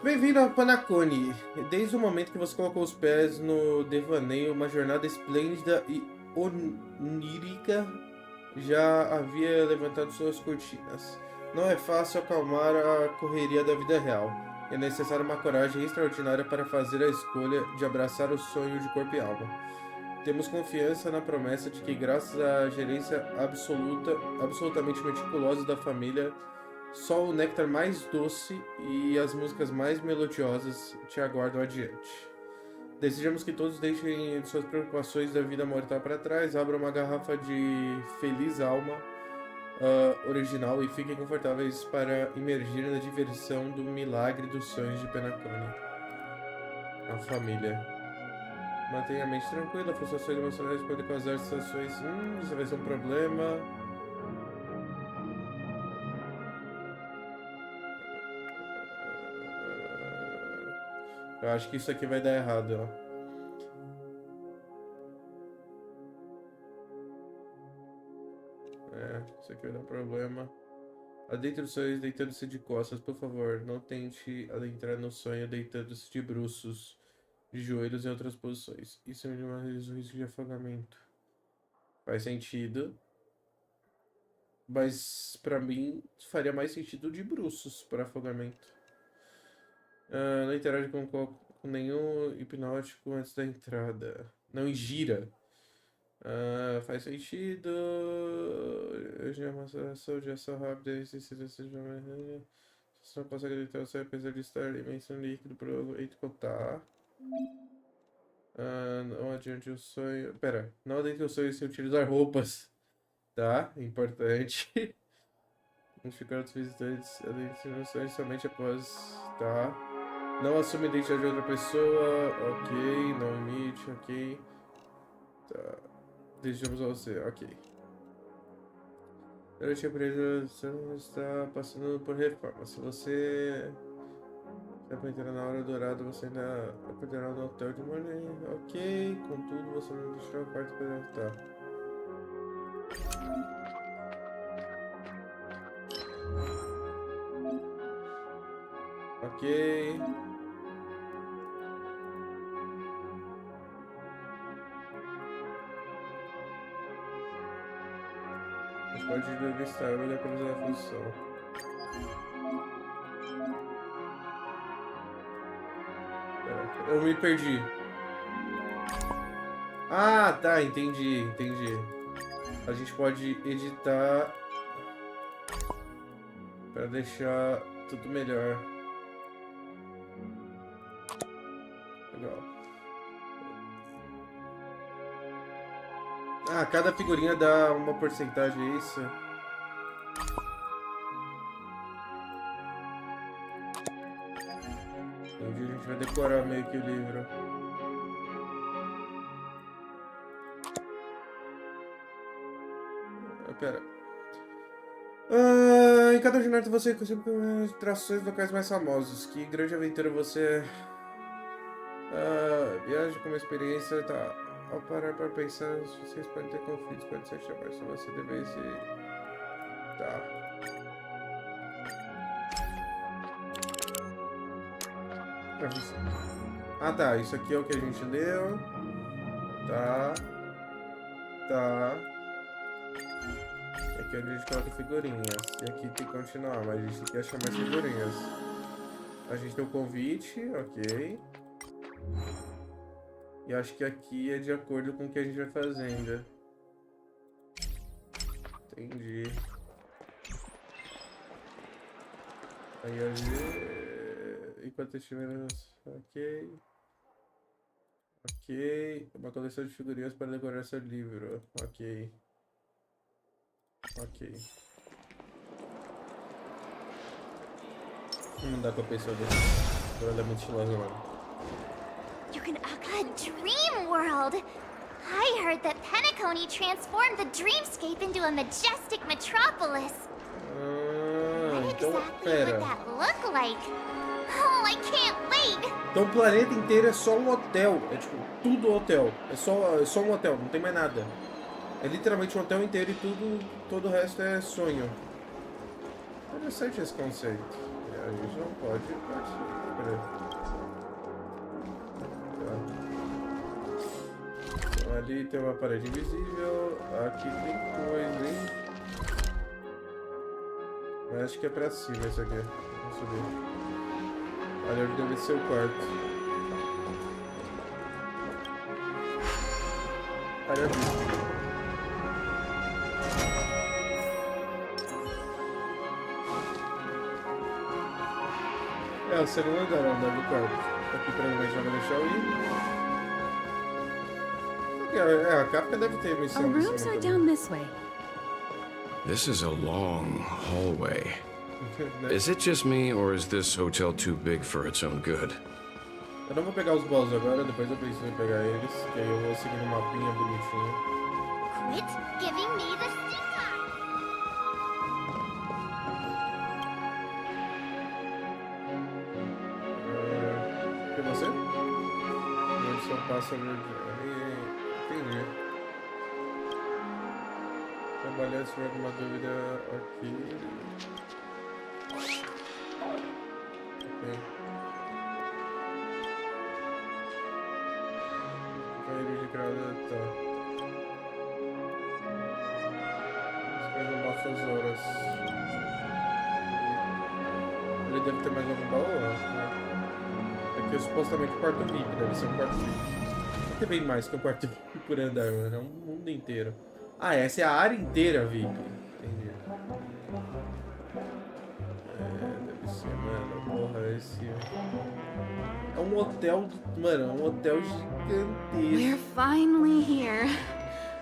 Bem-vindo ao Penacony. Desde o momento que você colocou os pés no devaneio, uma jornada esplêndida e onírica já havia levantado suas cortinas. Não é fácil acalmar a correria da vida real. É necessária uma coragem extraordinária para fazer a escolha de abraçar o sonho de corpo e alma. Temos confiança na promessa de que, graças à gerência absolutamente meticulosa da família, só o néctar mais doce e as músicas mais melodiosas te aguardam adiante. Desejamos que todos deixem suas preocupações da vida mortal para trás, abram uma garrafa de Feliz Alma original e fiquem confortáveis para imergir na diversão do milagre dos sonhos de Penacone. A família. Mantenha a mente tranquila, frustrações emocionais podem causar situações. Isso vai ser um problema. Eu acho que isso aqui vai dar errado, ó. Isso aqui vai dar problema. Adentre os sonhos deitando-se de costas, por favor. Não tente adentrar no sonho deitando-se de bruços, de joelhos e outras posições. Isso minimiza o risco de afogamento. Faz sentido. Mas pra mim faria mais sentido de bruços para afogamento. Não interage com nenhum hipnótico antes da entrada. Não ingira. Faz sentido. Maceração de ação rápida. Você não consegue deitar o sonho apesar de estar imenso líquido para tá. Não adiante o sonho. Pera, não adentre o sonho sem utilizar roupas. Tá? Importante. Identificar outros visitantes. Adentre o sonho somente após. Tá? Não assume a identidade de outra pessoa. Ok. Não imite. Ok. Tá. Desejamos a você. Ok. Durante a presença está passando por reforma. Se você vai entrar na hora dourada, você ainda acordará no hotel de manhã. Ok. Contudo, você não deixará o quarto para entrar. Ok. Pode listar a localização da função. Eu me perdi. Ah, tá, entendi. A gente pode editar para deixar tudo melhor. Legal. Cada figurinha dá uma porcentagem, é isso? Entendi, a gente vai decorar meio que o livro. Pera. Em cada jornada você consegue trações locais mais famosos. Que grande aventura você... viaja com uma experiência, tá... Ao parar para pensar, vocês podem ter conflitos, pode ser chamar se você devesse... Tá. Tá, isso aqui é o que a gente leu. Tá. Aqui a gente coloca figurinhas. E aqui tem que continuar, mas a gente tem que achar mais figurinhas. A gente tem o convite, ok. E acho que aqui é de acordo com o que a gente vai fazendo. Entendi. Aí a gente... Enquanto estiver... Ok. Uma coleção de figurinhas para decorar seu livro. Ok. Não dá com a pessoa dele. Ela é muito estilosa, mano. You can a dream world! I heard that Penacony transformed the dreamscape into a majestic metropolis. What exactly would that look like? Oh, I can't wait! Então o planeta inteiro é só um hotel. É tipo, tudo hotel. É só um hotel, não tem mais nada. É literalmente um hotel inteiro e todo o resto é sonho. Interessante esse conceito. A gente não pode participar. Ali tem uma parede invisível. Aqui tem coisa, hein? Mas acho que é pra cima isso aqui. Vamos subir. Ali onde deve ser o quarto. Ali eu vi. É o segundo andar, o andar do quarto. Aqui provavelmente já vai deixar eu ir. É, a Capca deve ter missão. Our rooms are down this way. This is a long hallway. Is it just me, or is this hotel too big for its own good? Eu não vou pegar os balls agora, depois eu preciso pegar eles, que aí eu vou seguir no mapinha bonitinho. Quit giving me the stink eye! Que você? Eu só passo ali. Entendi. Trabalhar se tiver alguma dúvida aqui. Ok. Caído de grada, tá. Esperando nossas horas. Ele deve ter mais algum baú? Aqui supostamente o quarto VIP, deve ser um quarto VIP. Não tem bem mais que um quarto VIP por andar, mano. É um mundo inteiro. Ah, essa é a área inteira VIP. Entendi. Deve ser, mano. Porra, esse. É um hotel. Mano, é um hotel gigantesco. We're finally here.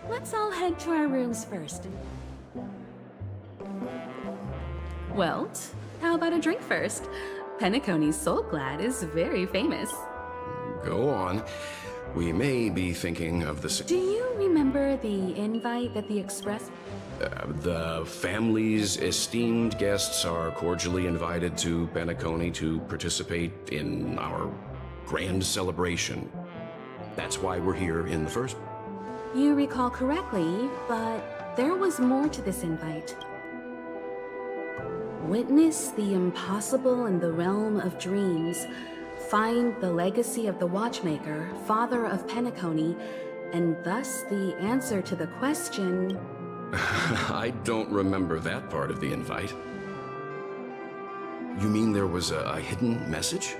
Let's all head to our rooms first. Well, how about a drink first? Penacony's Soul Glad is very famous. Go on. We may be thinking of the... Do you remember the invite that the Express... the family's esteemed guests are cordially invited to Penacony to participate in our grand celebration. That's why we're here in the first... You recall correctly, but there was more to this invite. Witness the impossible in the realm of dreams. Find the legacy of the Watchmaker, father of Penacony, and thus the answer to the question... I don't remember that part of the invite. You mean there was a hidden message?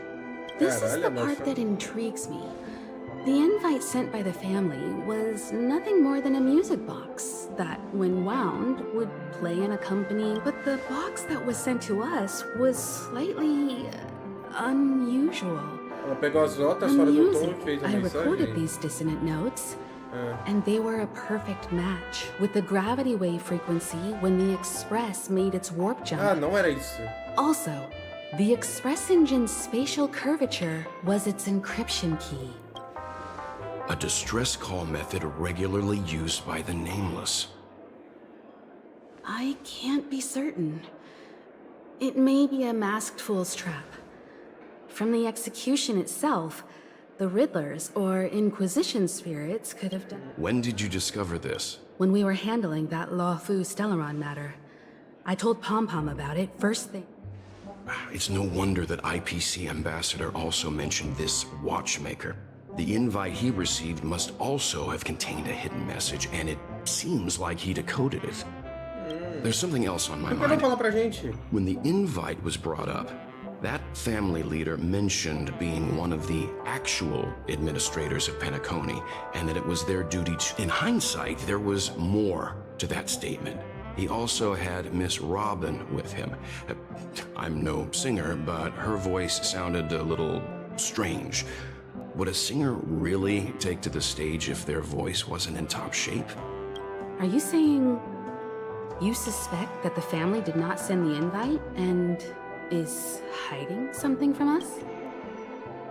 This is the part that intrigues me. The invite sent by the family was nothing more than a music box that, when wound, would play an accompanying... But the box that was sent to us was slightly... unusual. Ela pegou as notas fora do tom e fez a I mensagem. recorded these dissonant notes, and they were a perfect match with the gravity wave frequency when the Express made its warp jump. Ah, não era isso. Also, the Express engine's spatial curvature was its encryption key. A distress call method regularly used by the Nameless. I can't be certain. It may be a masked fool's trap. From the execution itself, the Riddlers or Inquisition spirits could have done... When did you discover this? When we were handling that Lawfu Stellaron matter. I told Pom-Pom about it first thing. It's no wonder that IPC Ambassador also mentioned this Watchmaker. The invite he received must also have contained a hidden message, and it seems like he decoded it. There's something else on my mind. When the invite was brought up, that family leader mentioned being one of the actual administrators of Penacony, and that it was their duty to... In hindsight, there was more to that statement. He also had Miss Robin with him. I'm no singer, but her voice sounded a little strange. Would a singer really take to the stage if their voice wasn't in top shape? Are you saying you suspect that the family did not send the invite and is hiding something from us?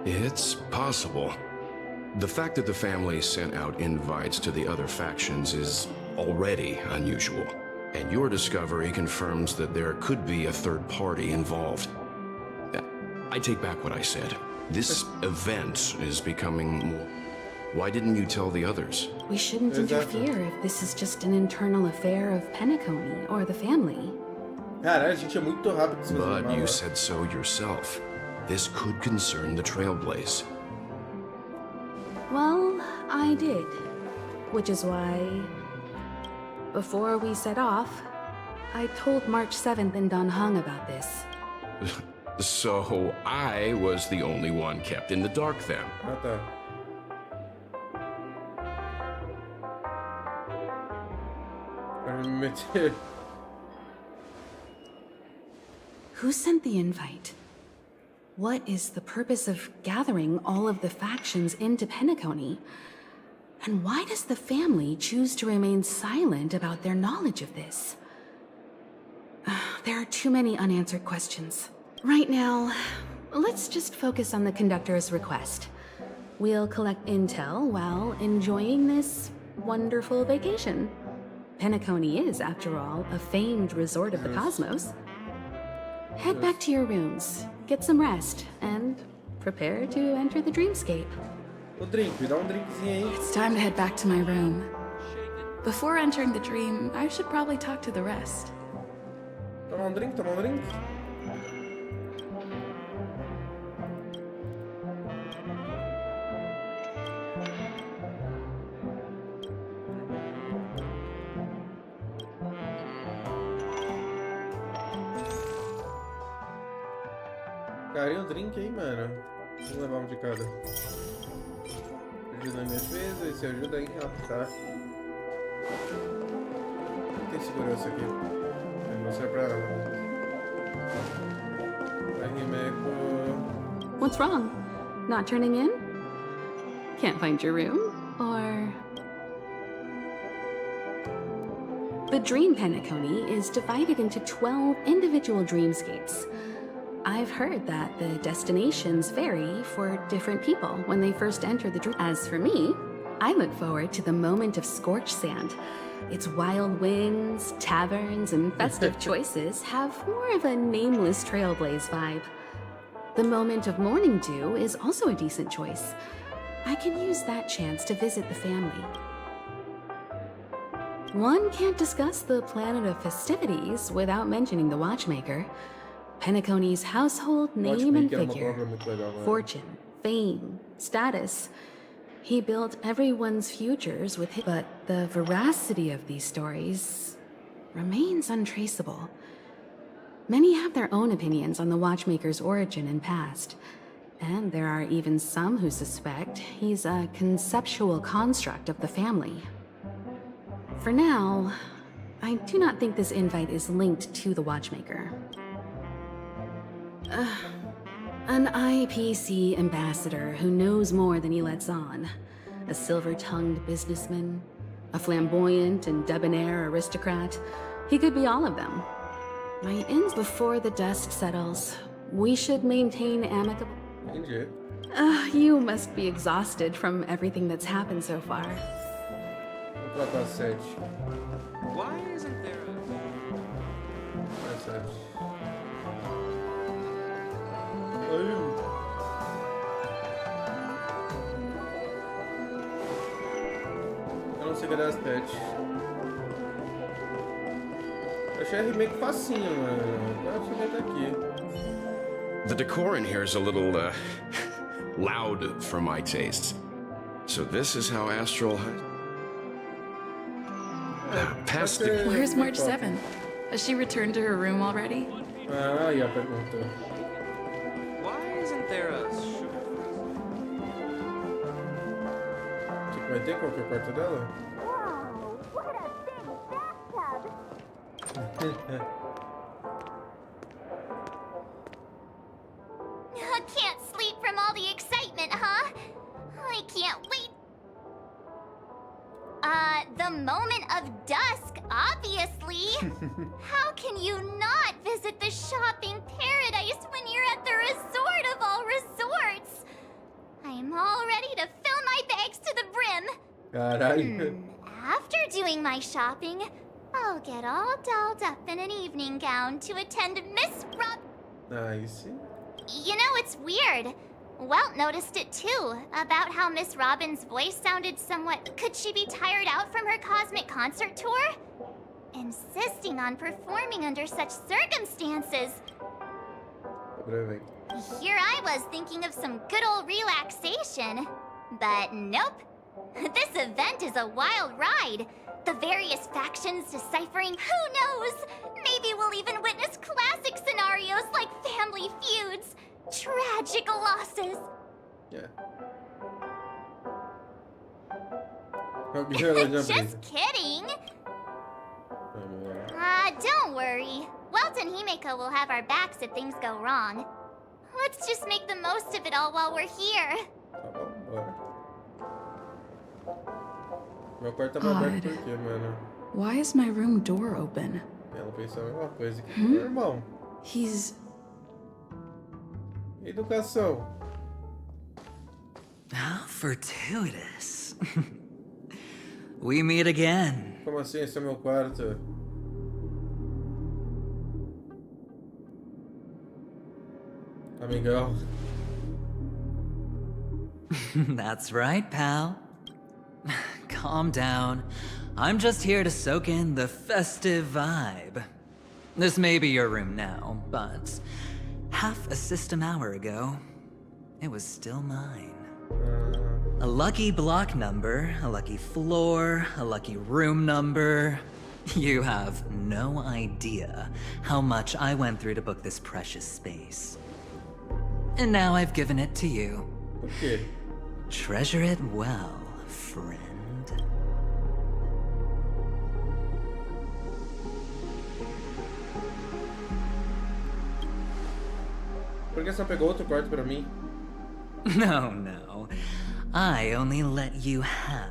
It's possible. The fact that the family sent out invites to the other factions is already unusual, and your discovery confirms that there could be a third party involved. I take back what I said. This event is becoming more... Why didn't you tell the others? We shouldn't interfere if this is just an internal affair of Penacony or the family. Cara, a gente é muito rápido. But you said so yourself. This could concern the Trailblaze. Well, I did. Which is why... Before we set off, I told March 7th and Don Hung about this. So I was the only one kept in the dark then. Ah, tá. Pra me meter. Who sent the invite? What is the purpose of gathering all of the factions into Penacony? And why does the family choose to remain silent about their knowledge of this? There are too many unanswered questions. Right now, let's just focus on the conductor's request. We'll collect intel while enjoying this wonderful vacation. Penacony is, after all, a famed resort of the cosmos. Head back to your rooms, get some rest, and prepare to enter the dreamscape. O drink, me dá drinkzinho aí. It's time to head back to my room. Before entering the dream, I should probably talk to the rest. Toma drink, toma drink. Cara, e o drink aí, mano? Vamos levar um de cada. Ajuda na minha defesa, esse ajuda em raptar. Não tem segurança aqui. Vou mostrar pra ela. Rimeco. What's wrong? Not turning in? Can't find your room? Or... The Dream Penacony is divided into 12 individual dreamscapes. I've heard that the destinations vary for different people when they first enter the dream. As for me, I look forward to the moment of scorched sand. Its wild winds, taverns, and festive choices have more of a nameless trailblaze vibe. The moment of morning dew is also a decent choice. I can use that chance to visit the family. One can't discuss the planet of festivities without mentioning the watchmaker. Penacony's household name and figure, fortune, fame, status. He built everyone's futures with him, but the veracity of these stories remains untraceable. Many have their own opinions on the watchmaker's origin and past, and there are even some who suspect he's a conceptual construct of the family. For now, I do not think this invite is linked to the watchmaker. An IPC ambassador who knows more than he lets on. A silver-tongued businessman. A flamboyant and debonair aristocrat. He could be all of them. My ends before the dust settles. We should maintain amicable... You must be exhausted from everything that's happened so far. Why isn't there a... Message. Eu não sei cadê as pets. Eu achei a remake facinho, mano. Eu cheguei até aqui. The decor in here is a little, loud for my tastes. So this is how Astral... past the... Where's March 7th? Has she returned to her room already? Ah, e a pergunta. Tipo, vai ter qualquer quarto dela? Wow, what a big bathtub! Can't sleep from all the excitement, huh? I can't wait. The moment of dusk, obviously. How can you not visit the shopping paradise when you're at the resort of all resorts? I'm all ready to fill my bags to the brim. Caralho. After doing my shopping, I'll get all dolled up in an evening gown to attend Miss Rob... Nice. You know, it's weird. Welt noticed it too, about how Miss Robin's voice sounded somewhat... Could she be tired out from her cosmic concert tour? Insisting on performing under such circumstances. Here I was thinking of some good old relaxation. But nope. This event is a wild ride. The various factions deciphering who knows. Maybe we'll even witness classic scenarios like family feuds, tragic losses. Yeah. Just kidding. Don't worry. Welt and Himeko will have our backs if things go wrong. Let's just make the most of it all while we're here. Meu quarto tava aberto por quê, mano? Why is my room door open? Ela pensou a mesma coisa que meu irmão. He's... Educação. How fortuitous. We meet again. Como assim? Esse é meu quarto. Amigão. That's right, pal. Calm down. I'm just here to soak in the festive vibe. This may be your room now, but half a system hour ago, it was still mine. A lucky block number, a lucky floor, a lucky room number. You have no idea how much I went through to book this precious space. And now I've given it to you. Okay. Treasure it well, friend. Por que só pegou outro quarto pra mim? No. I only let you have.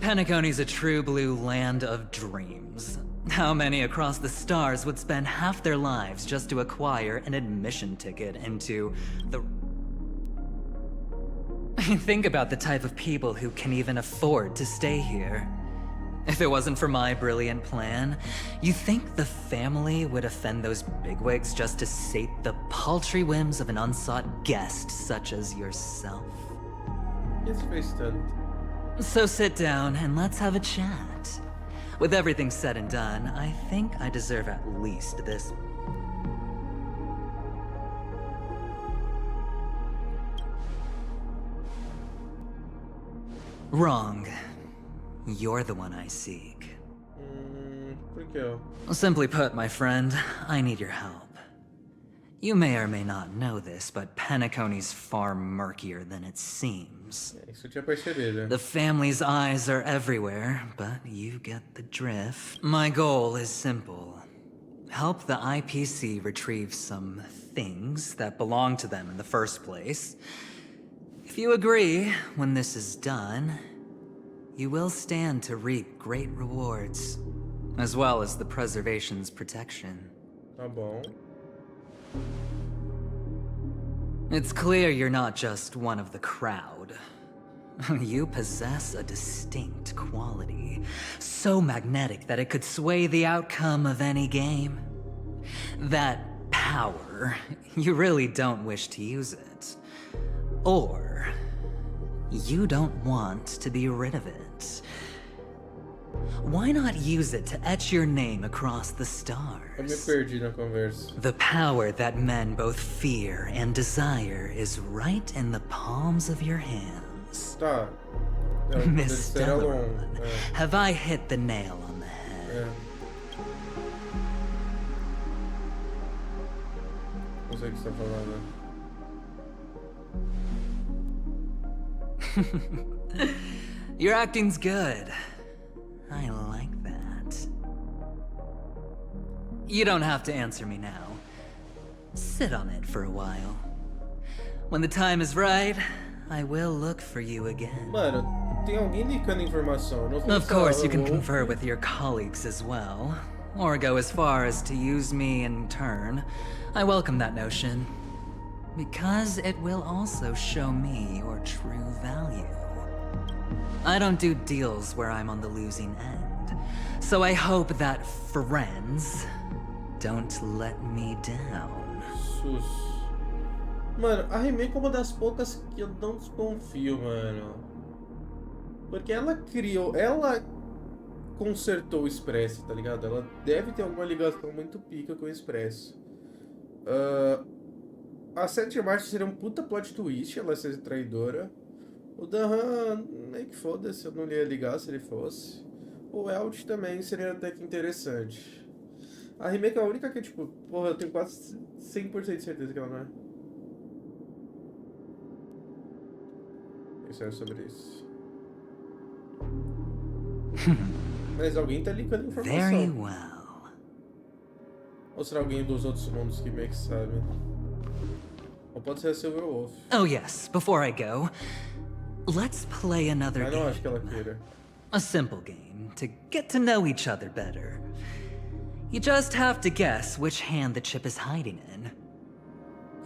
Penacony's a true blue land of dreams. How many across the stars would spend half their lives just to acquire an admission ticket into the... Think about the type of people who can even afford to stay here. If it wasn't for my brilliant plan, you think the family would offend those bigwigs just to sate the paltry whims of an unsought guest such as yourself? Yes, face tanto. So sit down and let's have a chat. With everything said and done, I think I deserve at least this. Wrong. You're the one I seek. Por quê? Simply put, my friend, I need your help. You may or may not know this, but Penacony's far murkier than it seems. Isso eu tinha percebido. The family's eyes are everywhere, but you get the drift. My goal is simple. Help the IPC retrieve some things that belong to them in the first place. If you agree, when this is done, you will stand to reap great rewards, as well as the preservation's protection. Tá bom. It's clear you're not just one of the crowd. You possess a distinct quality, so magnetic that it could sway the outcome of any game. That power, you really don't wish to use it. Or, you don't want to be rid of it. Why not use it to etch your name across the stars? Eu me perdi na conversa. The power that men both fear and desire is right in the palms of your hands. Tá. Miss Stellarone, have I hit the nail on the head? Não sei o que você tá falando. Your acting's good. I like that. You don't have to answer me now. Sit on it for a while. When the time is right, I will look for you again. Mano, tem alguém licando informação. Não sei Of se course, ela you can ou- confer with your colleagues as well, or go as far as to use me in turn. I welcome that notion, because it will also show me your true value. I don't do deals where I'm on the losing end, so I hope that friends don't let me down. Sus. Mano, a Himeko é uma das poucas que eu não desconfio, mano. Porque ela criou, ela consertou o Expresso, tá ligado? Ela deve ter alguma ligação muito pica com o Expresso. A 7 de março seria um puta plot twist, ela ser traidora. O Dahan, meio que foda-se, eu não ia ligar se ele fosse. O Elt também seria até que interessante. A remake é a única que, tipo, porra, eu tenho quase 100% de certeza que ela não é. Isso é sobre isso. Mas alguém tá linkando a informação. Very well. Ou será alguém dos outros mundos que meio que sabe? Ou pode ser a Silver Wolf. Oh yes, before I go, let's play another Mas não game. acho que ela queira. A simple game to get to know each other better. You just have to guess which hand the chip is hiding in.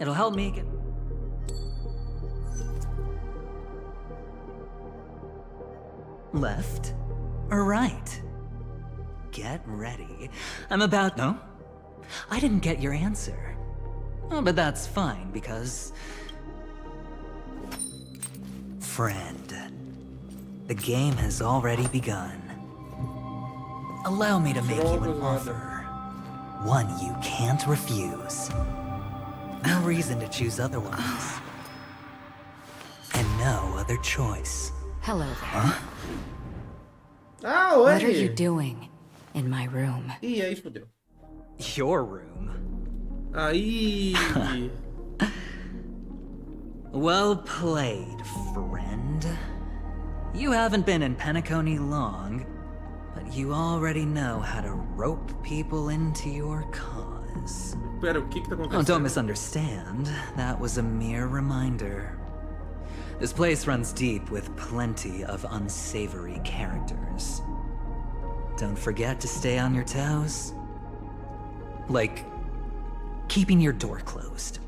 It'll help me get... Left or right? Get ready. I'm about... No? I didn't get your answer. Oh, but that's fine, because... Friend. The game has already begun. Allow me to make you an offer. One you can't refuse. No reason to choose otherwise. And no other choice. Hello there. Huh? Ah, What are you doing in my room? Ih, aí fodeu. Your room. Aí. Well played, friend. You haven't been in Penacony long, but you already know how to rope people into your cause. Pera, o que tá acontecendo? Oh, don't misunderstand. That was a mere reminder. This place runs deep with plenty of unsavory characters. Don't forget to stay on your toes. Like, keeping your door closed.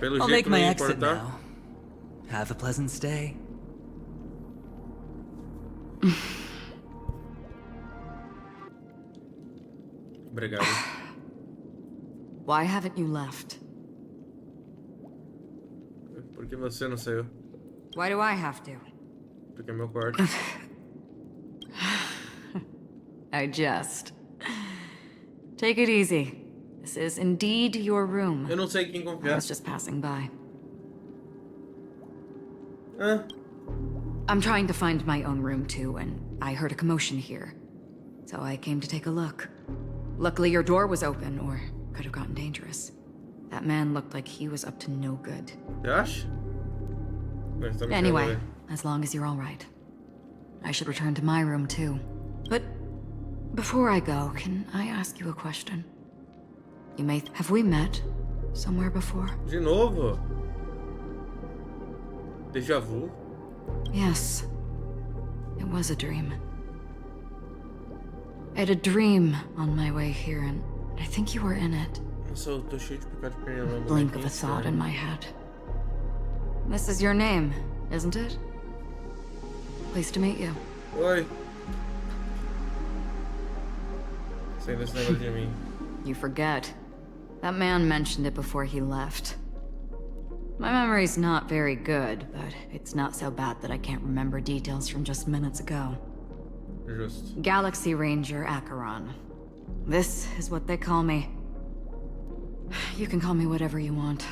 I'll make my exit now. Have a pleasant stay. Obrigado. Why haven't you left? Por que você não saiu? Why do I have to? Porque é meu quarto. I just. Take it easy. This is indeed your room. Eu não sei quem I confiar. was just passing by. Ah, I'm trying to find my own room too, and I heard a commotion here. So I came to take a look. Luckily your door was open, or could have gotten dangerous. That man looked like he was up to no good. você acha? Mas tá me Anyway, chamando as long as you're all right. I should return to my room too. But before I go, can I ask you a question? You may... Have we met somewhere before? aí. De novo? Déjà vu? Yes. It was a dream. I had a dream on my way here, and I think you were in it. Nossa, eu tô cheio de pecado de perna. Blink of a thought in my head. This is your name, isn't it? Pleased to meet you. Oi. Sem desse negócio de mim. You forget. That man mentioned it before he left. My memory's not very good, but it's not so bad that I can't remember details from just minutes ago. Justo. Galaxy Ranger Acheron. This is what they call me. You can call me whatever you want.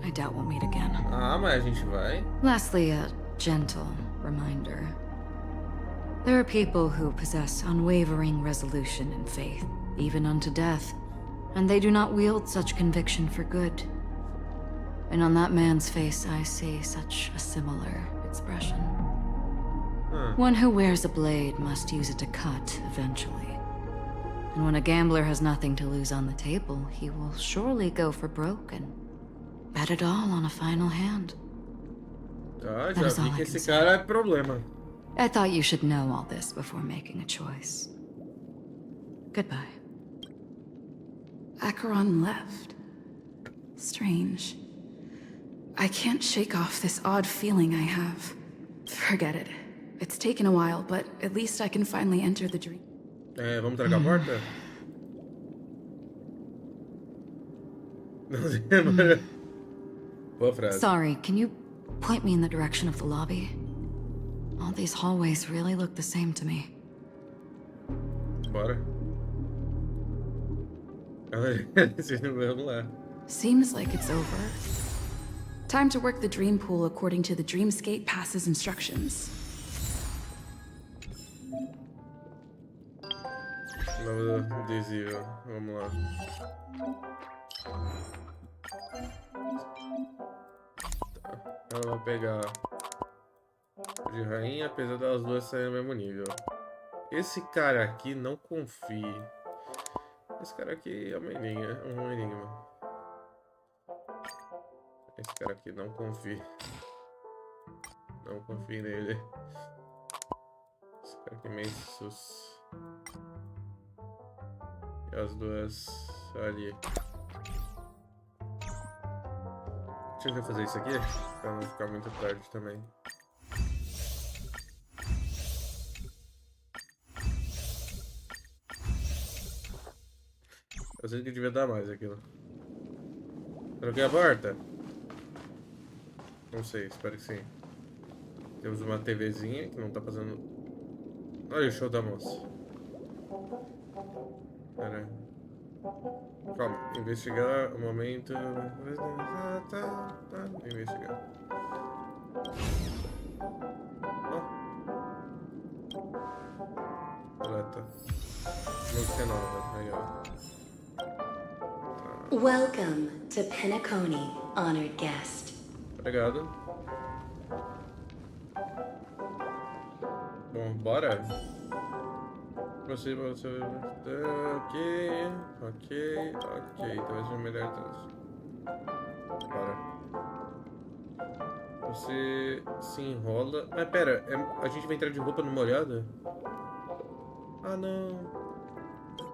I doubt we'll meet again. Ah, mas a gente vai. Lastly, a gentle reminder. There are people who possess unwavering resolution and faith, even unto death, and they do not wield such conviction for good. And on that man's face I see such a similar expression. One who wears a blade must use it to cut eventually. And when a gambler has nothing to lose on the table, he will surely go for broke and bet it all on a final hand. Ah, That já is all vi I que can esse say. cara é problema. I thought you should know all this before making a choice. Goodbye. Acheron left. Strange. I can't shake off this odd feeling I have. Forget it. It's taken a while, but at least I can finally enter the dream. É, vamos trancar a porta? Não sei, mas... Boa frase. Sorry, can you point me in the direction of the lobby? All these hallways really look the same to me. Bora. Vamos lá. Seems like it's over. Time to work the dream pool according to the Dreamscape Pass's instructions. Novo adesivo, vamos lá. Tá. Eu vou pegar de rainha, apesar das duas saírem no mesmo nível. Esse cara aqui, não confie. Esse cara aqui é um enigma. Esse cara aqui, não confie. Não confie nele. Esse cara aqui é meio sus. E as duas ali. Deixa eu fazer isso aqui, pra não ficar muito tarde também. Eu sei que devia dar mais aquilo. Troquei a porta? Não sei, espero que sim. Temos uma TVzinha que não tá fazendo... Olha o show da moça. Pera. Calma, investigar o momento... Tá. Investigar. Coleta. Música nova, legal. Welcome to Penacony, honored guest. Obrigado. Bom, bora. Você. Ok. Talvez seja melhor. Bora. Você se enrola. Mas pera, a gente vai entrar de roupa numa olhada? Ah, não.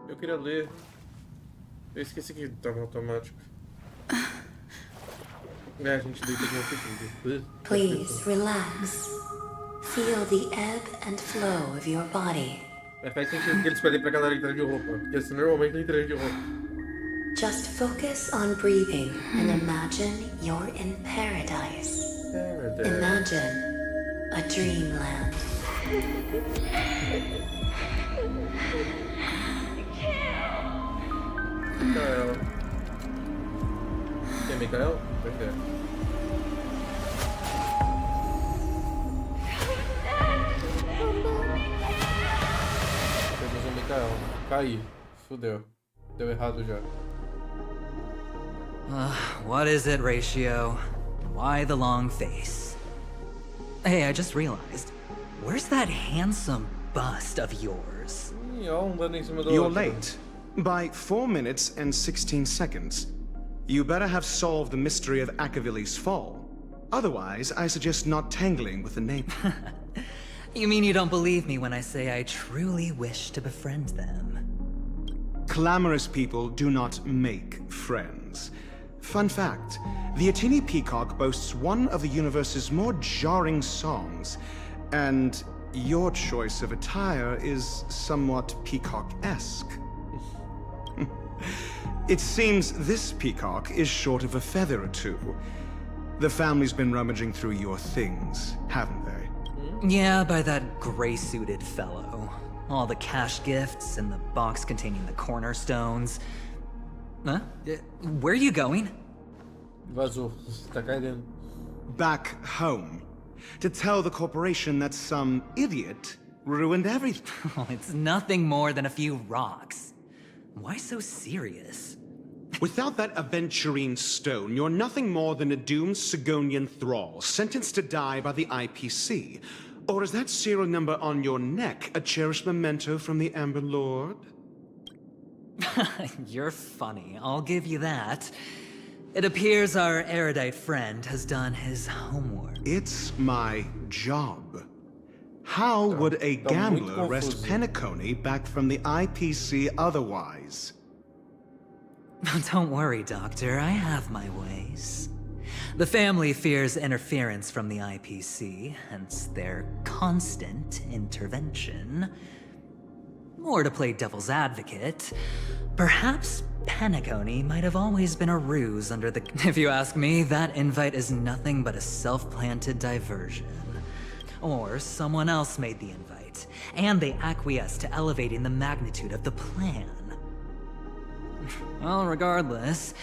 Eu queria ler. Eu esqueci que tava automático. A gente deita de novo. Please relax. Feel the ebb and flow of your body. Mas faz sentido que eles pedem pra galera entrar de roupa, porque assim normalmente não entra de roupa. Just focus on breathing and imagine you're in paradise. Imagine a dreamland. Mikael. Quem é Mikael? Pois é. Temos um Mikael. Caí. Fudeu. Deu errado já. What is it, Ratio? Why the long face? Hey, I just realized. Where's that handsome bust of yours? You're late. By 4 minutes and 16 seconds. You better have solved the mystery of Akavili's fall. Otherwise, I suggest not tangling with the neighbor. You mean you don't believe me when I say I truly wish to befriend them? Clamorous people do not make friends. Fun fact, the Atini Peacock boasts one of the universe's more jarring songs, and your choice of attire is somewhat peacock-esque. It seems this peacock is short of a feather or two. The family's been rummaging through your things, haven't they? Yeah, by that gray-suited fellow. All the cash gifts and the box containing the cornerstones. Huh? Where are you going? Vazou. Tá caindo. Back home. To tell the corporation that some idiot ruined everything. Oh, it's nothing more than a few rocks. Why so serious? Without that aventurine stone, you're nothing more than a doomed Sigonian thrall, sentenced to die by the IPC. Or is that serial number on your neck a cherished memento from the Amber Lord? You're funny, I'll give you that. It appears our erudite friend has done his homework. It's my job. How would a gambler wrest Penacony back from the IPC otherwise? Don't worry, Doctor, I have my ways. The family fears interference from the IPC, hence their constant intervention. Or to play devil's advocate, perhaps Penacony might have always been a ruse under the... If you ask me, that invite is nothing but a self-planted diversion. Or someone else made the invite, and they acquiesced to elevating the magnitude of the plan. Well, regardless,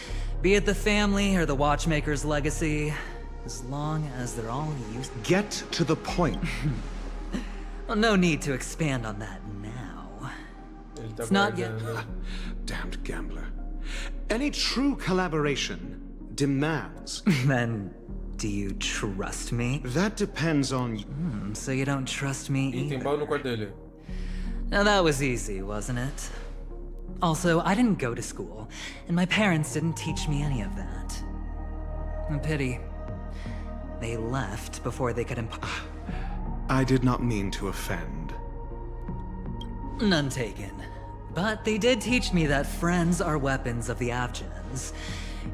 be it the family or the Watchmaker's legacy, as long as they're all used. Get to the point. Well, no need to expand on that now. It's not yet. Damned gambler. Any true collaboration demands. Then, do you trust me? That depends on. So you don't trust me Ih, tem either. baú no quarto dele. Now that was easy, wasn't it? Also, I didn't go to school, and my parents didn't teach me any of that. A pity. They left before they could I did not mean to offend. None taken. But they did teach me that friends are weapons of the Avgens.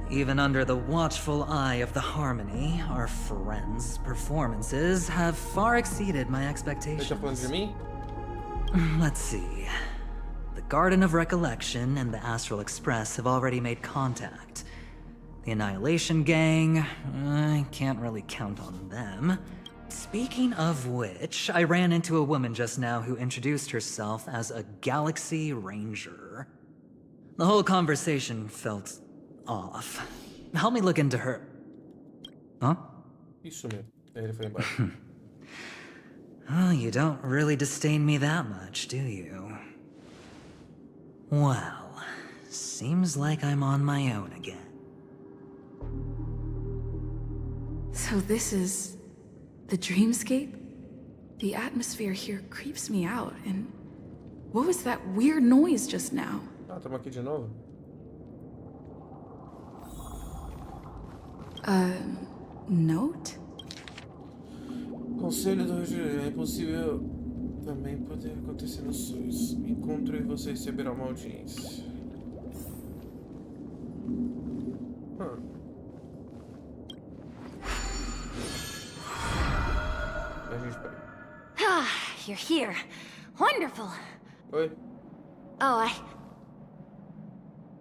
Even under the watchful eye of the Harmony, our friends' performances have far exceeded my expectations. Você tá falando de mim? Let's see. The Garden of Recollection and the Astral Express have already made contact. The Annihilation Gang, I can't really count on them. Speaking of which, I ran into a woman just now who introduced herself as a Galaxy Ranger. The whole conversation felt off. Help me look into her. Huh? Isso mesmo. Aí ele foi embora. Oh, you don't really disdain me that much, do you? Well, seems like I'm on my own again. So this is the dreamscape? The atmosphere here creeps me out, and what was that weird noise just now? Ah, estamos aqui de novo. Note? Conselho do Regime. É impossível também poder acontecer nos sonhos. Encontro e você receberá uma audiência. Ah, you're here. Wonderful. Oi. Oh,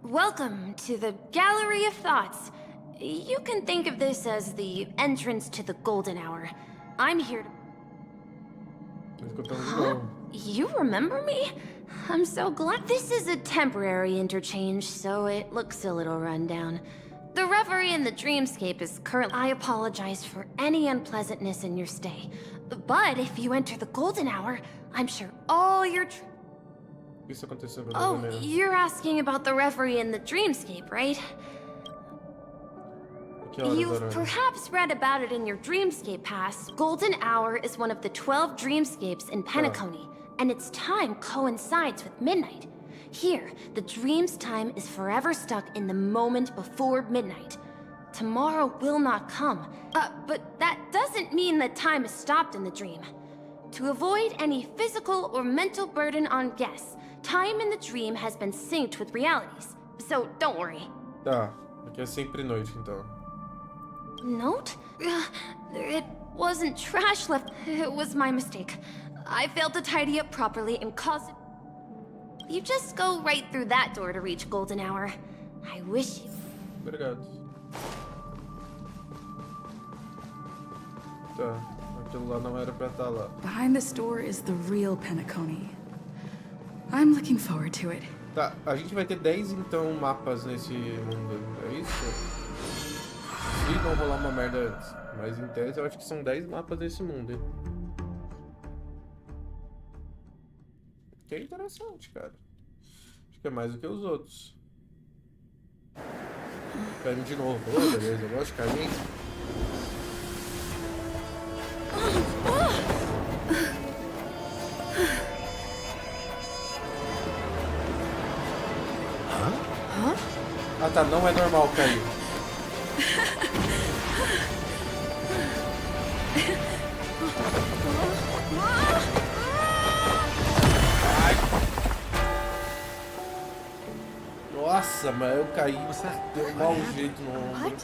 Welcome to the Gallery of Thoughts. You can think of this as the entrance to the Golden Hour. I'm here to... Huh? You remember me? I'm so glad. This is a temporary interchange, so it looks a little rundown. The reverie in the dreamscape is currently... I apologize for any unpleasantness in your stay. But if you enter the Golden Hour, I'm sure all your... Isso aconteceu Oh, you're asking about the reverie in the dreamscape, right? You've perhaps read about it in your Dreamscape Pass. Golden Hour is one of the 12 dreamscapes in Penacony, and its time coincides with midnight. Here, the dream's time is forever stuck in the moment before midnight. Tomorrow will not come. But that doesn't mean that time is stopped in the dream. To avoid any physical or mental burden on guests, time in the dream has been synced with realities. So don't worry. Tá, aqui é sempre noite, então. Note? It wasn't trash left. It was my mistake. I failed to tidy up properly and caused it. You just go right through that door to reach Golden Hour. I wish you... Obrigado. Tá, aquilo lá não era pra estar lá. Behind this door is the real Penacony. I'm looking forward to it. Tá, a gente vai ter 10 então mapas nesse mundo, é isso? Se não rolar uma merda antes. Mas em tese eu acho que são 10 mapas nesse mundo, hein? Que é interessante, cara. Acho que é mais do que os outros. Caímos de novo. Oh, beleza, eu gosto de cair. Ah tá, não é normal cair. Ai. Nossa, mas eu caí. Você deu um mau jeito no ombro.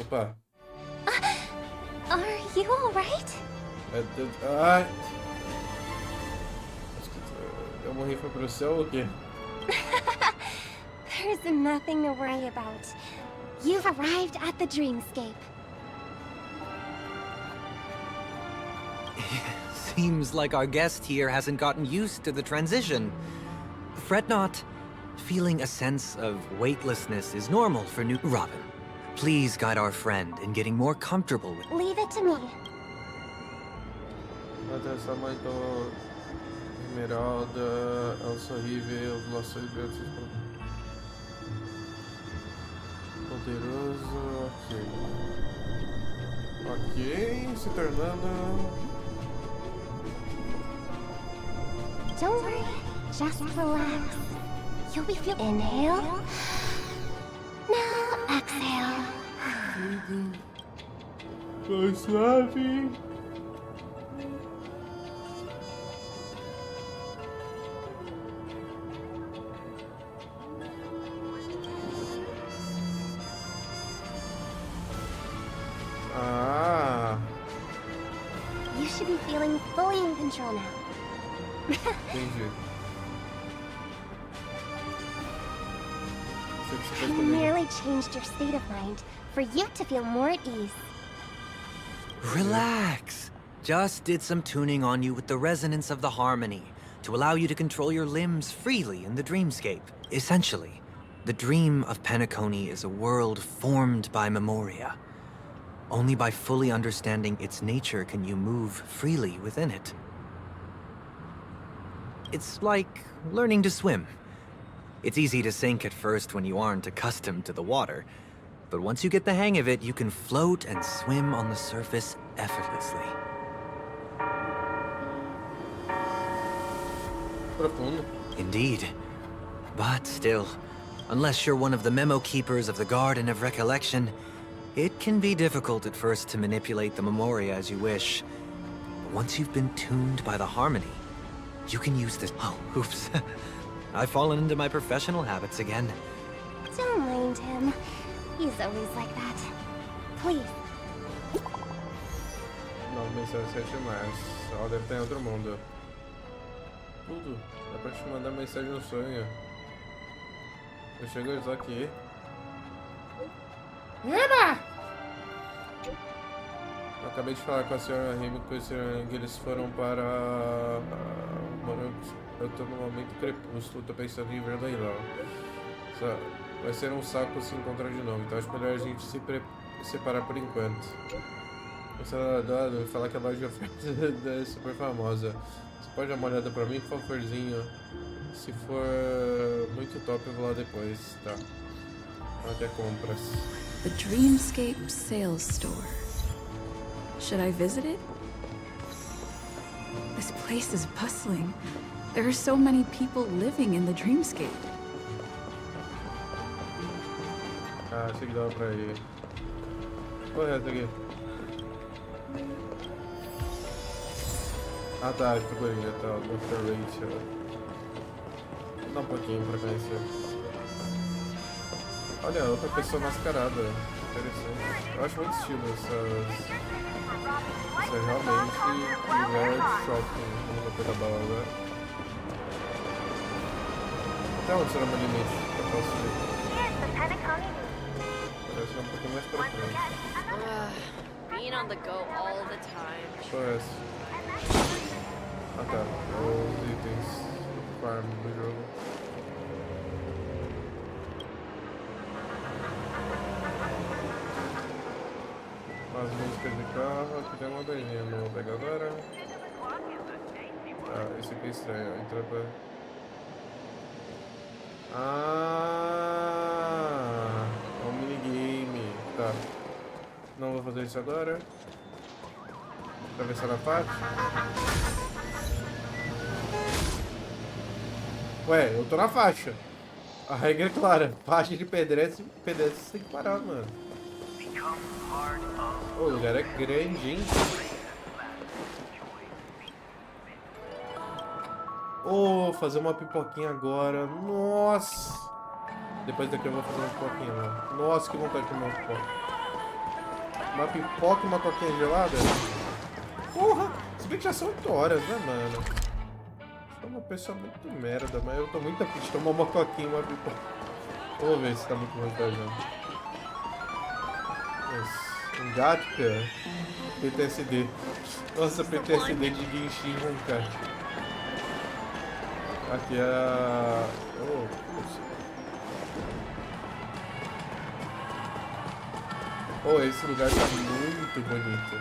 Opa. Are you alright? Ai. Eu morri foi pro céu ou o quê? There's nothing to worry about. You've arrived at the dreamscape. Seems like our guest here hasn't gotten used to the transition. fret not. Feeling a sense of weightlessness is normal for new... Robin, please guide our friend in getting more comfortable with... Leave it to me. Atenção, mãe do Esmeralda, ela sorri e vê os laços libertos. Poderoso, ok, se tornando... Don't worry, just relax. You'll be feel. Inhale. Now exhale. Foi suave. Ah. You should be feeling fully in control now. Entendi. I merely changed your state of mind for you to feel more at ease. Relax. Just did some tuning on you with the resonance of the harmony to allow you to control your limbs freely in the dreamscape. Essentially, the dream of Penacony is a world formed by Memoria. Only by fully understanding its nature can you move freely within it. It's like learning to swim. It's easy to sink at first when you aren't accustomed to the water, but once you get the hang of it, you can float and swim on the surface effortlessly. Profundo. Indeed. But still, unless you're one of the memo keepers of the Garden of Recollection, it can be difficult at first to manipulate the Memoria as you wish. But once you've been tuned by the harmony, you can use this... Oh, oops. I've fallen into my professional habits again. Don't mind him. He's always like that. Please. Não, mensagem 7 mais. Ela deve estar em outro mundo. Tudo. Dá pra te mandar mensagem no sonho. Eu chego só aqui. Eba! Eu acabei de falar com a senhora Remy que eles foram para... Mano, eu tô no momento crepúsculo, tô pensando em ver daí lá. Vai ser um saco se encontrar de novo, então acho melhor a gente se separar por enquanto. Você é adorado, eu falar que a loja de ofertas é super famosa. Você pode dar uma olhada pra mim, por favorzinho? Se for muito top, eu vou lá depois, tá? Até compras. The Dreamscape Sales Store. Should I visit it? This place is bustling. There are so many people living in the Dreamscape. Ah, achei que dava pra ir. Qual é essa aqui? Ah tá, de figurinha, tá, o Dr. Rachel. Vou dar um pouquinho pra conhecer. Olha, outra pessoa mascarada. Interessante. Eu acho muito estilo essas... Isso é realmente lugar de shopping, como coisa da balada. Até onde será o meu limite? Eu posso ir. Parece um pouquinho mais pra frente. Being on the go all the time. Só essa. Ah tá, os itens farm do jogo. As músicas de carro, aqui tem uma doininha, não vou pegar agora. Ah, esse aqui é estranho, entra pra... Ah, é um minigame, tá. Não vou fazer isso agora. Atravessar a parte. Ué, eu tô na faixa. A regra é clara, faixa de pedestre tem que parar, mano. O lugar é grande, hein? Oh, fazer uma pipoquinha agora. Nossa! Depois daqui eu vou fazer uma pipoquinha lá. Nossa, que vontade de comer uma pipoca. Uma pipoca e uma coquinha gelada? Porra! Se bem que já são 8 horas, né, mano? Sou uma pessoa muito merda, mas eu tô muito afim de tomar uma coquinha e uma pipoca. Vamos ver se tá muito vontade, não. Um Gatka, PTSD. Nossa, PTSD de Genshin Honkai. Aqui é a... Oh, oh, esse lugar tá muito bonito.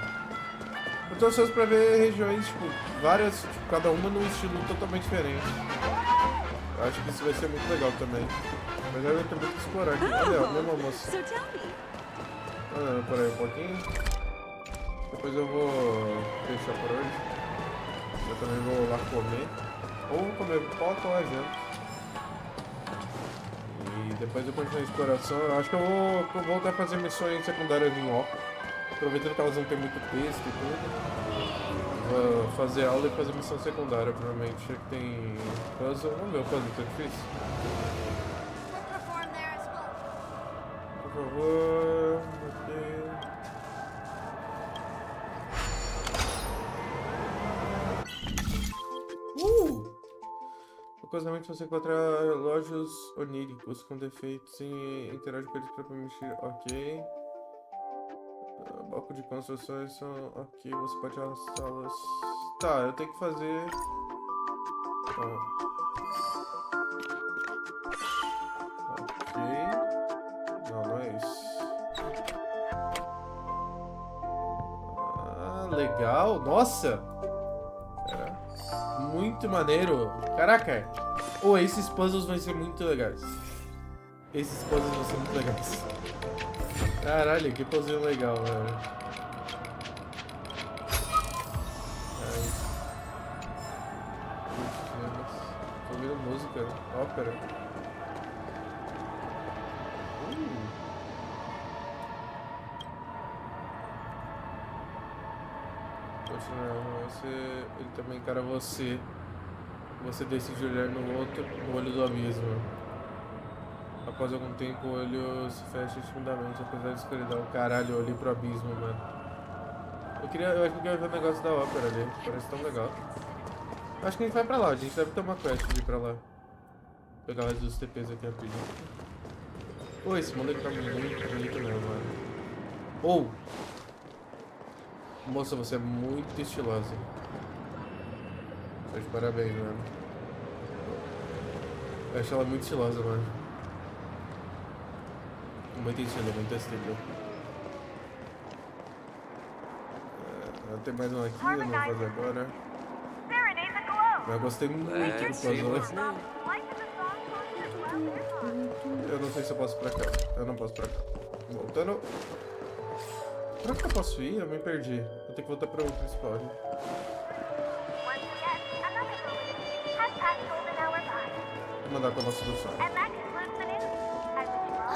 Eu tô ansioso pra ver regiões, tipo, várias, tipo, cada uma num estilo totalmente diferente. Eu acho que isso vai ser muito legal também. Mas eu tenho muito que explorar aqui. Olha, ó, mesmo almoço. Ah, por aí um pouquinho. Depois eu vou fechar por hoje. Eu também vou lá comer. Ou comer pouco ou janta. E depois eu continuo a exploração. Eu acho que eu vou voltar a fazer missões secundárias em Oca. Aproveitando que elas não tem muito texto e tudo. Vou fazer aula e fazer missão secundária, provavelmente. Já que tem puzzle. Vamos ver o puzzle, tá difícil? Por favor. Ok. Ocasionalmente você encontra relógios oníricos com defeitos e interage com eles para permitir. Ok. Bloco de construções são. Ok, você pode arrastá-las. Tá, eu tenho que fazer. Ok. Não, não é isso. Ah, legal. Nossa! Pera. Muito maneiro. Caraca. Oh, esses puzzles vão ser muito legais. Esses puzzles vão ser muito legais. Caralho, que puzzle legal, velho. Tô ouvindo música, ópera. Ele também encara você. Você decide olhar no olho do abismo. Após algum tempo, o olho se fecha timidamente, apesar de escuridão. Caralho, eu olhei pro abismo, mano. Eu acho que eu queria ver o negócio da ópera ali. Parece tão legal. Acho que a gente vai pra lá. A gente deve ter uma quest de ir pra lá. Vou pegar mais dos TPs aqui rapidinho. Pô, esse moleque tá muito bonito mesmo, mano. Oh! Moça, você é muito estilosa. Tá de parabéns, mano. Eu acho ela muito estilosa, mano. Muito estilo, muito estilo. Tem mais um aqui, eu não vou fazer agora. Mas eu gostei muito do puzzle. Eu não sei se eu posso ir pra cá. Eu não posso ir pra cá. Voltando. Pra onde que eu posso ir? Eu me perdi. Eu tenho que voltar para o principal. Vou mandar com a nossa solução.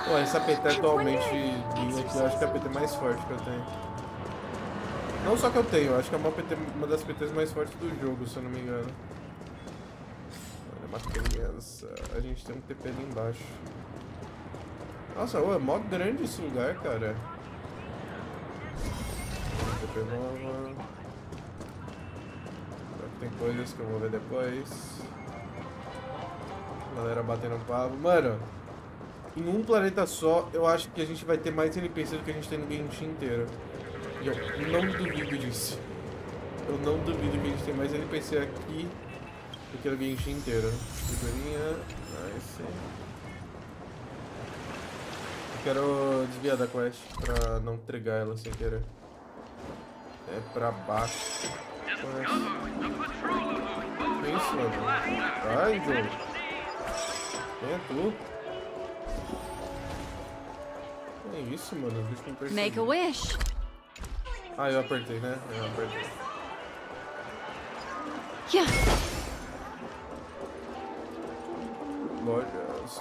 Pô, essa PT atualmente minha aqui, eu acho que é a PT mais forte que eu tenho. Não só que eu tenho, eu acho que é uma das PTs mais fortes do jogo, se eu não me engano. Olha, uma criança. A gente tem um TP ali embaixo. Nossa, é mó grande esse lugar, cara. TP nova. Tem coisas que eu vou ver depois. Galera batendo papo. Mano, em um planeta só, eu acho que a gente vai ter mais NPC do que a gente tem no Genshin inteiro. E eu não duvido disso. Eu não duvido que a gente tem mais NPC aqui do que no Genshin inteiro. Figurinha. Nice. Eu quero desviar da quest pra não entregar ela sem querer. É pra baixo. Que isso, mano? Ai, Joe. Quem é tu? Que é isso, mano? Os bichos me perseguem. Make a wish. Ah, eu apertei, né? Eu apertei. Yeah.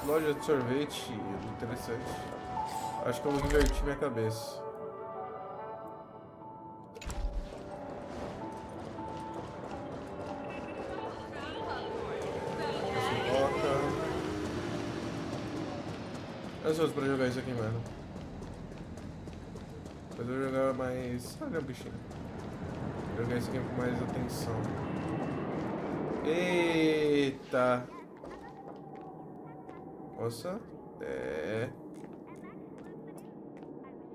Loja de sorvete. Interessante. Acho que eu vou invertir minha cabeça. Ansioso pra jogar isso aqui, mano. Mas eu vou jogar mais... Olha o bichinho. Vou jogar isso aqui com mais atenção. Eita! Nossa. É...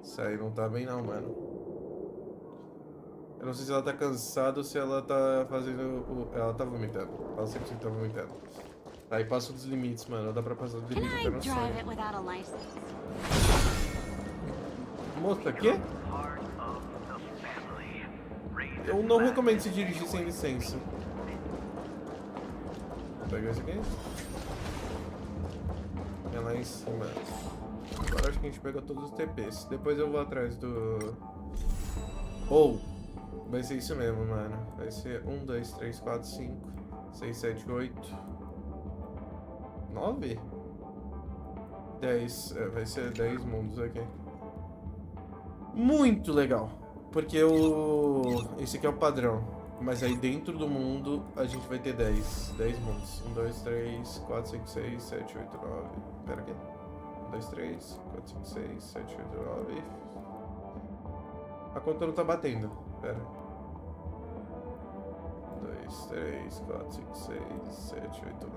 Isso aí não tá bem não, mano. Eu não sei se ela tá cansada ou se ela tá fazendo Ela tá vomitando. Ela sempre tá vomitando. Aí passa dos limites, mano. Dá pra passar dos limites até no sonho. Moça, quê? Eu não recomendo se dirigir sem licença. Vou pegar esse aqui. É lá em cima. Agora acho que a gente pega todos os TPs. Depois eu vou atrás do... Vai ser isso mesmo, mano. Vai ser 1, 2, 3, 4, 5, 6, 7, 8, 9? 10. Vai ser 10 mundos aqui. Muito legal. Porque esse aqui é o padrão. Mas aí dentro do mundo a gente vai ter 10 mundos. 1, 2, 3, 4, 5, 6, 7, 8, 9. Pera aqui. 1, 2, 3, 4, 5, 6, 7, 8, 9. A conta não tá batendo. Pera. 1, 2, 3, 4, 5, 6, 7, 8,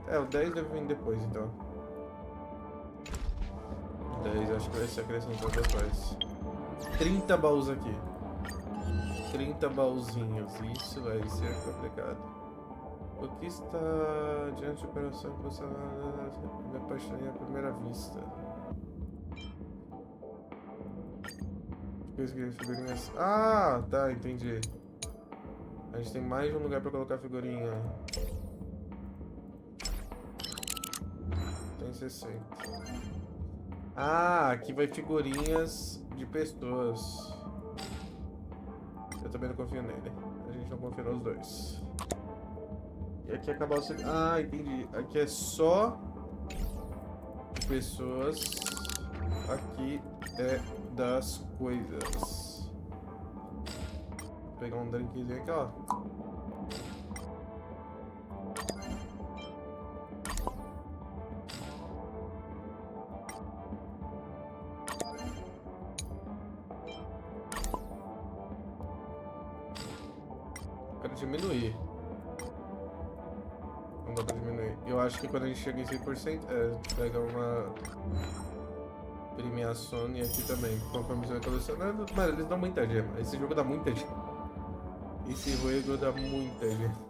9. O 10 deve vir depois, então. 10 acho que vai ser acrescentado depois. 30 baús aqui. 30 baúzinhos. Isso vai ser complicado. O que está diante de operação que você me apaixonei à primeira vista? Figurinhas. Ah, tá, entendi. A gente tem mais de um lugar pra colocar figurinha. Tem 60. Ah, aqui vai figurinhas de pessoas. Eu também não confio nele. A gente não confia nos dois. E aqui acabou o... Ah, entendi. Aqui é só de pessoas. Aqui é das coisas. Vou pegar um drinkzinho aqui, ó. Quero diminuir. Não dá pra diminuir. Eu acho que quando a gente chega em 100%, pega uma premiação e aqui também. Conforme você vai colecionando. Mano, eles dão muita gema. Esse jogo dá muita gema. Esse jogo dá muita gema.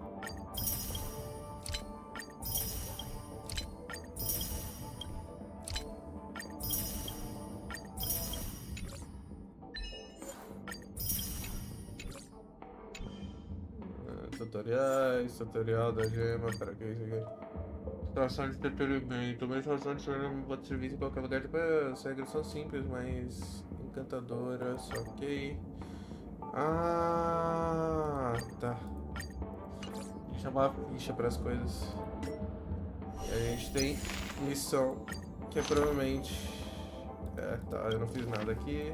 Tutorial da gema, para que isso aqui? Situação de entretenimento, uma situação de serviço em qualquer lugar. Tipo, as regras são simples, mas encantadoras, ok. Ah, tá. A gente chama uma ficha para as coisas. E a gente tem missão, que é provavelmente... tá, eu não fiz nada aqui.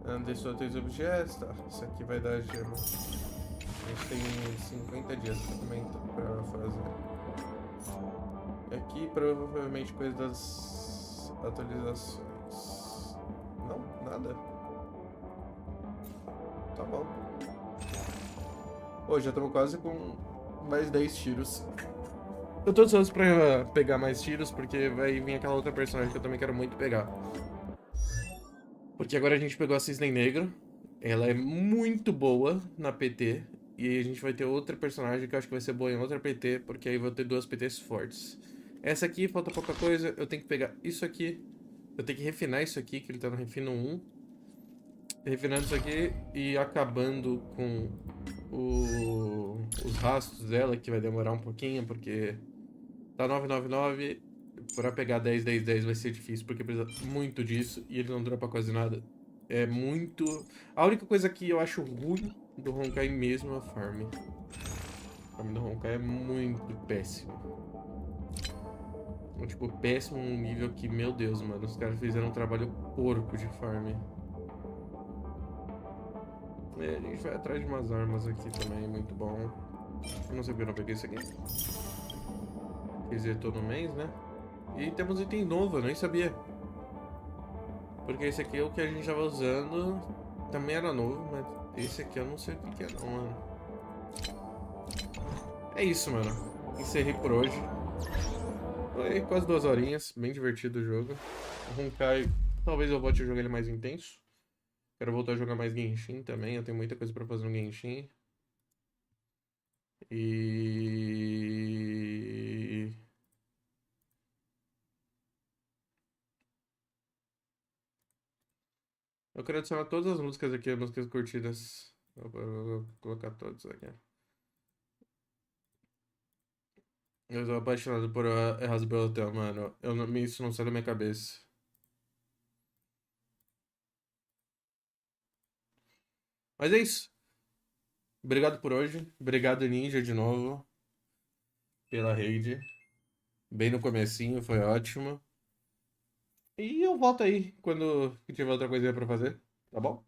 Andei só 3 objetos, tá. Isso aqui vai dar gema. A gente tem 50 dias pra fazer. E aqui provavelmente coisa das atualizações. Não, nada. Tá bom. Pô, já estamos quase com mais 10 tiros. Eu tô ansioso pra pegar mais tiros, porque vai vir aquela outra personagem que eu também quero muito pegar. Porque agora a gente pegou a Cisne Negro. Ela é muito boa na PT. E aí a gente vai ter outra personagem que eu acho que vai ser boa em outra PT, porque aí vou ter 2 PTs fortes. Essa aqui, falta pouca coisa, eu tenho que pegar isso aqui. Eu tenho que refinar isso aqui, que ele tá no refino 1. Refinando isso aqui e acabando com os rastros dela, que vai demorar um pouquinho, porque tá 999. Pra pegar 10, 10, 10 vai ser difícil, porque precisa muito disso e ele não dropa quase nada. É muito... A única coisa que eu acho ruim do Honkai mesmo é a farm. A farm do Honkai é muito péssimo. É, tipo, péssimo num nível que, meu Deus, mano, os caras fizeram um trabalho porco de farm. A gente vai atrás de umas armas aqui também, muito bom. Eu não sei porque eu não peguei isso aqui. Resetou no mês, né? E temos item novo, eu nem sabia. Porque esse aqui é o que a gente tava usando. Também era novo, mas esse aqui eu não sei o que é não, mano. É isso, mano. Encerrei por hoje. Foi quase 2 horinhas. Bem divertido o jogo. O Honkai, talvez eu volte a jogar ele mais intenso. Quero voltar a jogar mais Genshin também. Eu tenho muita coisa pra fazer no Genshin. E... eu quero adicionar todas as músicas aqui, as músicas curtidas. Vou colocar todas aqui. Eu sou apaixonado por Erasmus Hotel, mano. Isso não sai da minha cabeça. Mas é isso. Obrigado por hoje. Obrigado, Ninja, de novo. Pela raid. Bem no comecinho, foi ótimo. E eu volto aí quando tiver outra coisa pra fazer, tá bom?